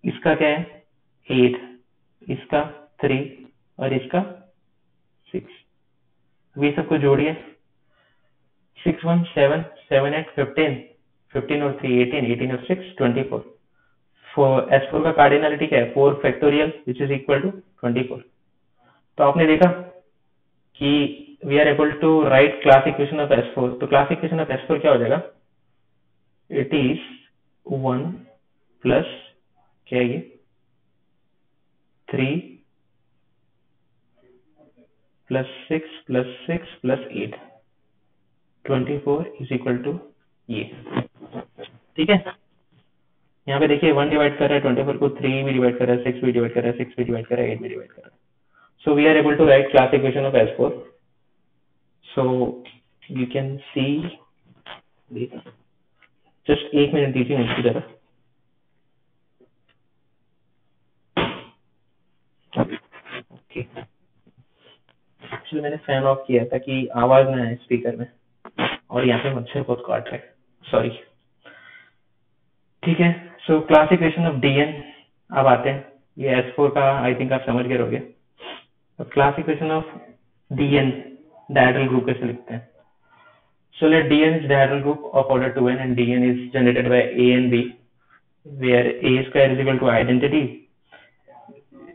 इसका क्या है? 8। इसका 3, और इसका 6। ये सबको जोड़िए, 6 1 7 7 8 15, 15 और 3 18, 18 और 6 24। for S4 का कार्डिनलिटी क्या है? 4 factorial which is equal to 24। तो आपने देखा कि we are able to write class equation of S4। तो क्लास इक्वेशन ऑफ S4 क्या हो जाएगा? इट इज 1 प्लस क्या है ये 3 plus 6 plus 6 plus 8 24 is equal to ये। ठीक है, यहाँ पे देखिए 1 डिवाइड कर रहा है 24 को, 3 भी डिवाइड कर रहा है, 6 भी डिवाइड कर रहा है, 6 भी डिवाइड कर रहा है, 8 भी डिवाइड कर रहा है। So we are able to write class equation of S4। So you can see, just 1 minute दीजिए मुझे जरा। ओके, एक्चुअली मैंने फैन ऑफ किया था कि आवाज ना आए स्पीकर में, और यहाँ पे मच्छर बहुत काट रहा है, सॉरी। ठीक है, so class equation of DN अब आते हैं। ये S4 का आई थिंक आप समझ गए होंगे। तो class equation of DN dihedral group कैसे लिखते हैं? So let DN is diagonal group of order 2n and DN is generated by A and B, where A square is equal to identity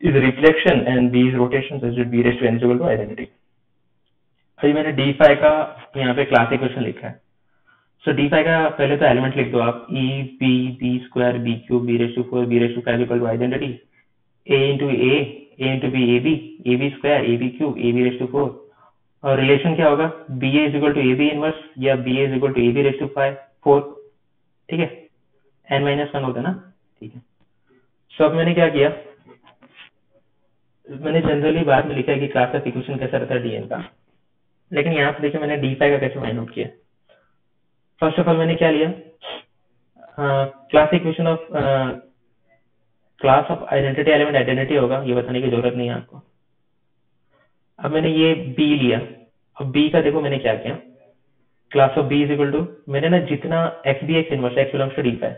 is reflection and B is rotation, so B raised to n is equal to identity. अभी मैंने D phi का यहाँ पे क्लास इक्वेशन लिखा है। So D phi का पहले तो एलिमेंट लिख दो आप, E B B square B cube B raised to 4 B raised to 5 equal to identity, A into B AB square AB cube AB raised to 4, और रिलेशन क्या होगा? B A is equal to A B inverse या b A is equal to A B raise to 4। ठीक है, n-1 होता है ना। ठीक है, सो अब मैंने क्या किया, मैंने जनरली बाद में लिखा है कि क्लास ऑफ इक्वेशन कैसा रहता है DN का, लेकिन यहाँ पे देखिए मैंने D phi का कैसे फाइंड आउट किया। फर्स्ट ऑफ ऑल मैंने क्या लिया, class equation of class of identity element identity होगा, ये बताने की जरूरत नहीं है आपको। अब मैंने ये B लिया, अब B का देखो मैंने क्या किया, class of B is equal to, मैंने ना जितना x B x inverse x belongs to D phi,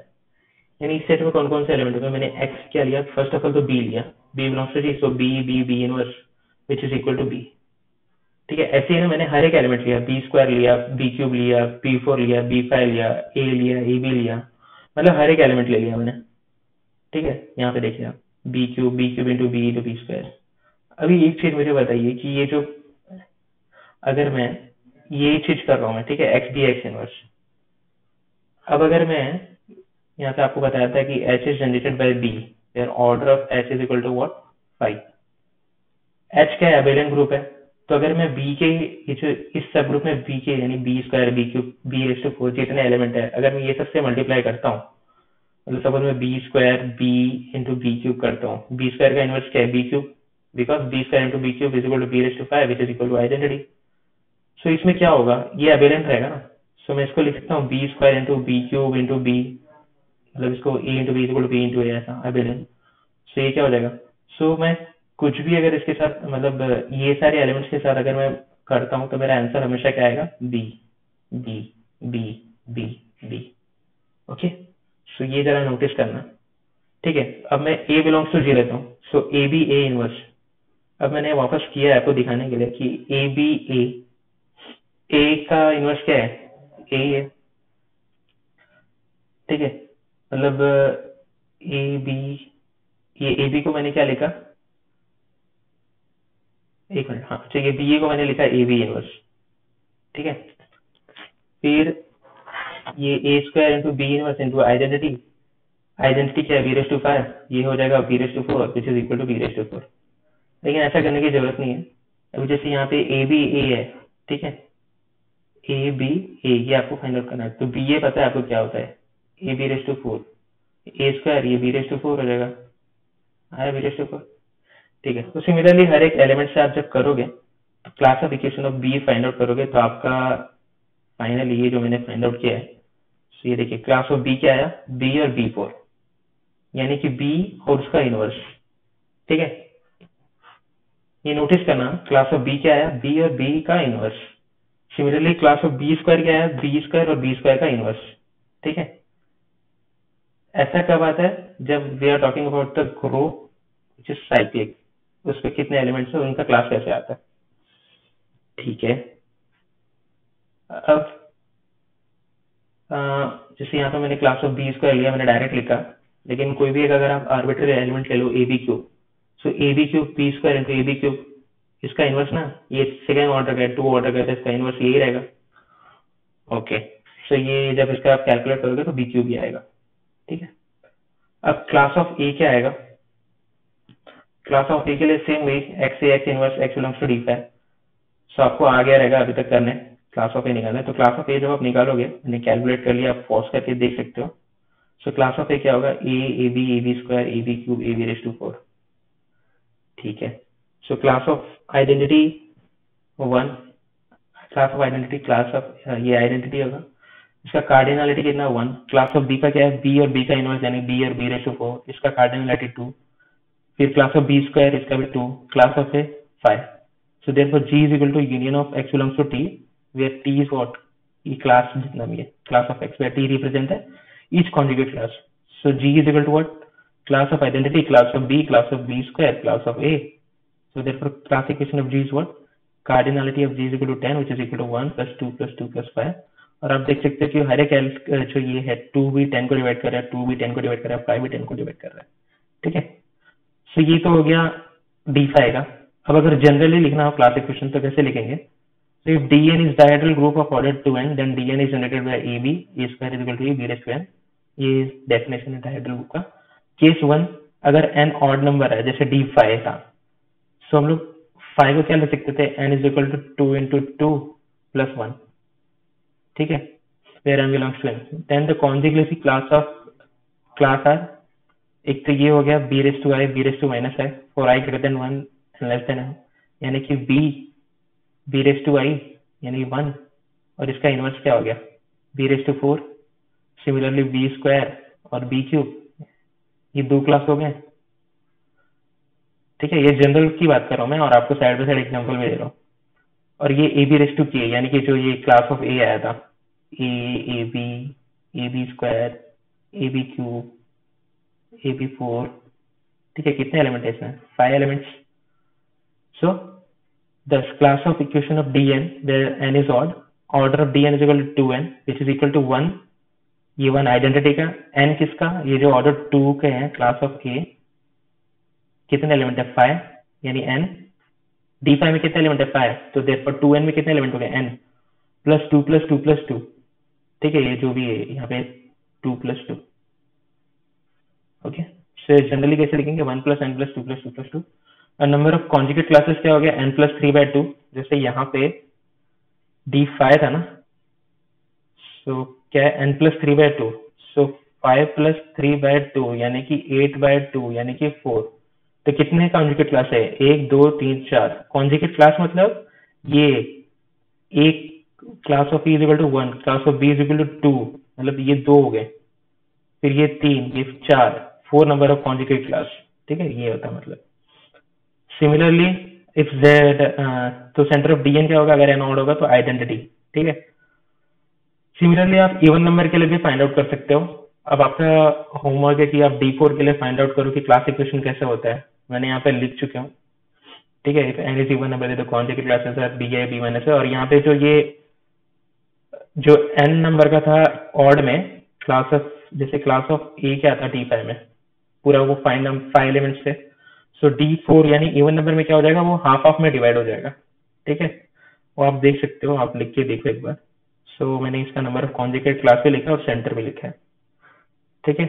यानी इस सेट में कौन कौन से एलिमेंट होंगे, मैंने x क्या लिया, फर्स्ट ऑफ ऑल तो B लिया, B belongs to D, so B inverse which is equal to B। ठीक है, ऐसे ही ना मैंने हर एक एलिमेंट लिया, B स्क्वायर लिया, B क्यूब लिया, B4 लिया, B5 लिया, A लिया, AB लिया, मतलब हर एक एलिमेंट ले लिया मैंने। ठीक है, यहाँ पे देखिए आप B cube into B square. अभी एक चीज मुझे बताइए कि ये जो, अगर मैं ये चीज कर रहा हूँ मैं, ठीक है, x B x इनवर्स, अब अगर मैं यहाँ पे आपको बताया था कि H is generated by B, where order of H is equal to what? 5। H क्या है? अबेलियन ग्रुप है, तो अगर मैं B के इस सब ग्रुप में B के यानी B square B cube B raise to 4 जितने एलिमेंट है, अगर मैं ये सबसे मल्टीप्लाई करता हूँ, मतलब सपोज मैं B square B into B cube करता हूँ, B स्क्वायर का इनवर्स क्या है? B cube, because B square into B cube is equal to B raise to 5 which is equal to identity. So इसमें क्या होगा, ये अबेलियन रहेगा ना, सो मैं इसको लिख सकता हूँ B square into B cube into B, मतलब इसको a into b equal to B into a, ऐसा अबेलियन। सो ये क्या हो जाएगा, सो मैं कुछ भी अगर इसके साथ, मतलब ये सारे एलिमेंट्स के साथ अगर मैं करता हूँ, तो मेरा आंसर हमेशा क्या आएगा? B B B B b. Okay, so ये जरा नोटिस करना। ठीक है, अब मैं ए बिलोंग्स टू जी लेता हूँ, सो ए बी ए इनवर्स। अब मैंने वापस किया है आपको दिखाने के लिए कि ए बी ए का इनवर्स क्या है? ए है। ठीक है, मतलब ए बी, ये ए बी को मैंने क्या लिखा, एक मिनट, हाँ ठीक है, बी ए को मैंने लिखा ए बी इनवर्स। ठीक है, फिर ये a square into b inverse into identity, identity क्या है? बी रेज़ टू 5, ये हो जाएगा b raise to 4 which is equal to b raise to 4। लेकिन ऐसा करने की जरूरत नहीं है। अभी जैसे यहाँ पे ए बी ए है, ठीक है, ए बी ए, ये आपको फाइंड आउट करना है, तो बी ए पता है आपको क्या होता है? ए B raise to 4, A square ये बी रेज़ टू 4 हो जाएगा, आया बी रेज़ टू 4। ठीक है, तो सिमिलरली हर एक एलिमेंट से आप जब करोगे, तो class of equation of B find out करोगे, तो आपका फाइनली ये जो मैंने फाइंड आउट किया है, तो ये देखिए क्लास ऑफ बी क्या आया? बी और B4, यानी कि बी और उसका इनवर्स। ठीक है, ये नोटिस करना, क्लास ऑफ बी क्या आया? बी और बी का inverse. Similarly class of B square क्या आया? बी स्क्वायर और बी स्क्वायर का इनवर्स। ठीक है, ऐसा कब आता है? जब we are talking about the group which is cyclic, उसमें कितने एलिमेंट्स है, उनका क्लास कैसे आता है। ठीक है, अब जैसे यहाँ पे मैंने क्लास ऑफ बी स्क्वायर लिया, मैंने डायरेक्ट लिखा, लेकिन कोई भी एक अगर आप आर्बिट्ररी एलिमेंट ले लो a B cube, so a B cube b square into A B cube, इसका इनवर्स ना, ये सेकेंड ऑर्डर का है, टू ऑर्डर का है, तो इसका इनवर्स यही रहेगा। ओके, सो ये जब इसका आप कैलकुलेट करोगे तो बी क्यूब ही आएगा। ठीक है, अब क्लास ऑफ ए क्या आएगा? क्लास ऑफ ए के लिए same way, x a x inverse x belongs to d phi. So आपको आ गया रहेगा अभी तक करने, क्लास ऑफ ए निकालना है। तो क्लास ऑफ ए जब आप निकालोगे, मैंने कैलकुलेट कर लिया, आप पॉज करके देख सकते हो। सो क्लास ऑफ ए क्या होगा? A B square A B cube A B raise to 4। ठीक है, so class of identity 1, class of identity, class of ये आइडेंटिटी होगा, इसका कार्डिनलिटी कितना? 1। क्लास ऑफ बी का क्या है? बी और बी का इनवर्स, यानी बी और बी रेज टू 4, इसका कार्डिनलिटी 2। फिर क्लास ऑफ बी स्क्वायर, इसका भी 2। Class of A 5। So therefore G is equal to union of x belongs to T, where T is what? ये class जितना भी है, class of x, where T represent है each conjugate class. So G is equal to what? Class of identity, class of B, class of B square, class of A. So therefore class equation of G is what? Cardinality of G is equal to 10, which is equal to 1 plus 2 plus 2 plus 5. और आप देख सकते हो कि हर एक जो ये है 2 भी 10 को डिवाइड कर रहा है, 2 भी 10 को डिवाइड कर रहा है, 5 भी 10 को डिवाइड कर रहा है। ठीक है, सो ये तो हो गया डी फाई का। अब अगर जनरली लिखना हो क्लास इक्वेशन तो कैसे लिखेंगे? So if Dn is diagonal group of order 2n, then Dn is generated by AB, A square is equal to B raised to n. ये डेफिनेशन है diagonal group का। केस 1, अगर n ऑड नंबर है, जैसे D5 था, सो हम लोग 5 को क्या लिख सकते थे? n is equal to 2 into 2 plus 1। ठीक है, where n belongs to n. Then the conjugacy class are, एक तो ये हो गया b raised to I, b raised to minus I for I greater than 1 and less than n, यानी कि b raised to I यानी 1, और इसका इनवर्स क्या हो गया? b raised to 4। Similarly b square और b क्यूब, ये दो क्लास हो गए। ठीक है, ये जनरल की बात कर रहा हूँ मैं, और आपको साइड बाय साइड एग्जांपल भी दे रहा हूँ। और ये a b raised to k, यानी कि जो ये क्लास ऑफ a आया था, a b square a b cube a b 4। ठीक है, कितने एलिमेंट है इसमें? 5 elements. So the class of equation of dn where n is odd, order of dn is equal to 2n, which is equal to 1। ये 1 आइडेंटिटी का, n किसका? ये जो ऑर्डर 2 के हैं क्लास ऑफ a, कितने एलिमेंट है? 5, यानी n। d5 में कितने एलिमेंट है? 5, तो therefore 2n में कितने एलिमेंट हो गए? n plus 2 plus 2 plus 2। ठीक है, ये जो भी है यहाँ पे 2 प्लस 2। ओके, सो जनरली कैसे लिखेंगे? 1 plus n plus 2 plus 2 plus 2। और नंबर ऑफ कॉन्जुगेट क्लासेस क्या हो गया? n plus 3/2। जैसे यहाँ पे d5 था ना, सो क्या है? n प्लस 3/2, सो 5 प्लस 3/2 यानी कि 8/2 यानी कि 4। तो कितने कॉन्जुगेट क्लास है? 1 2 3 4। कॉन्जुगेट क्लास मतलब ये एक class of E is equal to 1, class of B is equal to 2, मतलब ये 2 हो गए, फिर ये 3, ये 4, 4 नंबर ऑफ कॉन्जुगेट क्लास। ठीक है, ये होता है मतलब। सिमिलरली इफ जेड, तो सेंटर ऑफ डीएन क्या होगा? अगर एन ऑड होगा तो आइडेंटिटी। ठीक है, सिमिलरली आप इवन नंबर के लिए भी फाइंड आउट कर सकते हो। अब आपका होमवर्क है कि आप D4 के लिए फाइंड आउट करो कि क्लास इक्वेशन कैसे होता है। मैंने यहाँ पे लिख चुके हूँ। ठीक है, if n is even number तो कौन सी क्लासेस है? बी है, बी माइनस है। और यहाँ पे जो एन नंबर का था ऑड में, क्लास ऑफ, जैसे क्लास ऑफ ए क्या था D5 में, पूरा वो 5 एलिमेंट्स थे। सो D4 यानी इवन नंबर में क्या हो जाएगा? वो हाफ हाफ में डिवाइड हो जाएगा। ठीक है, वो आप देख सकते हो, आप लिख के देखो एक बार। सो मैंने इसका नंबर ऑफ कॉन्जुगेट क्लास भी लिखा है और सेंटर भी लिखा है। ठीक है,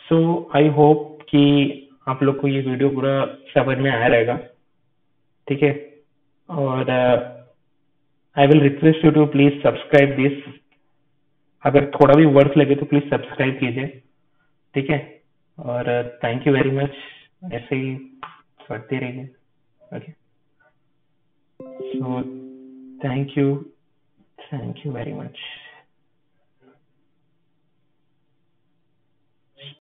सो आई होप कि आप लोग को ये वीडियो पूरा समझ में आया रहेगा। ठीक है, और I will request you to please subscribe this. अगर थोड़ा भी वर्थ लगे तो प्लीज सब्सक्राइब कीजिए। ठीक है, और थैंक यू वेरी मच। ऐसे ही पढ़ते रहिए। Okay, so thank you very much.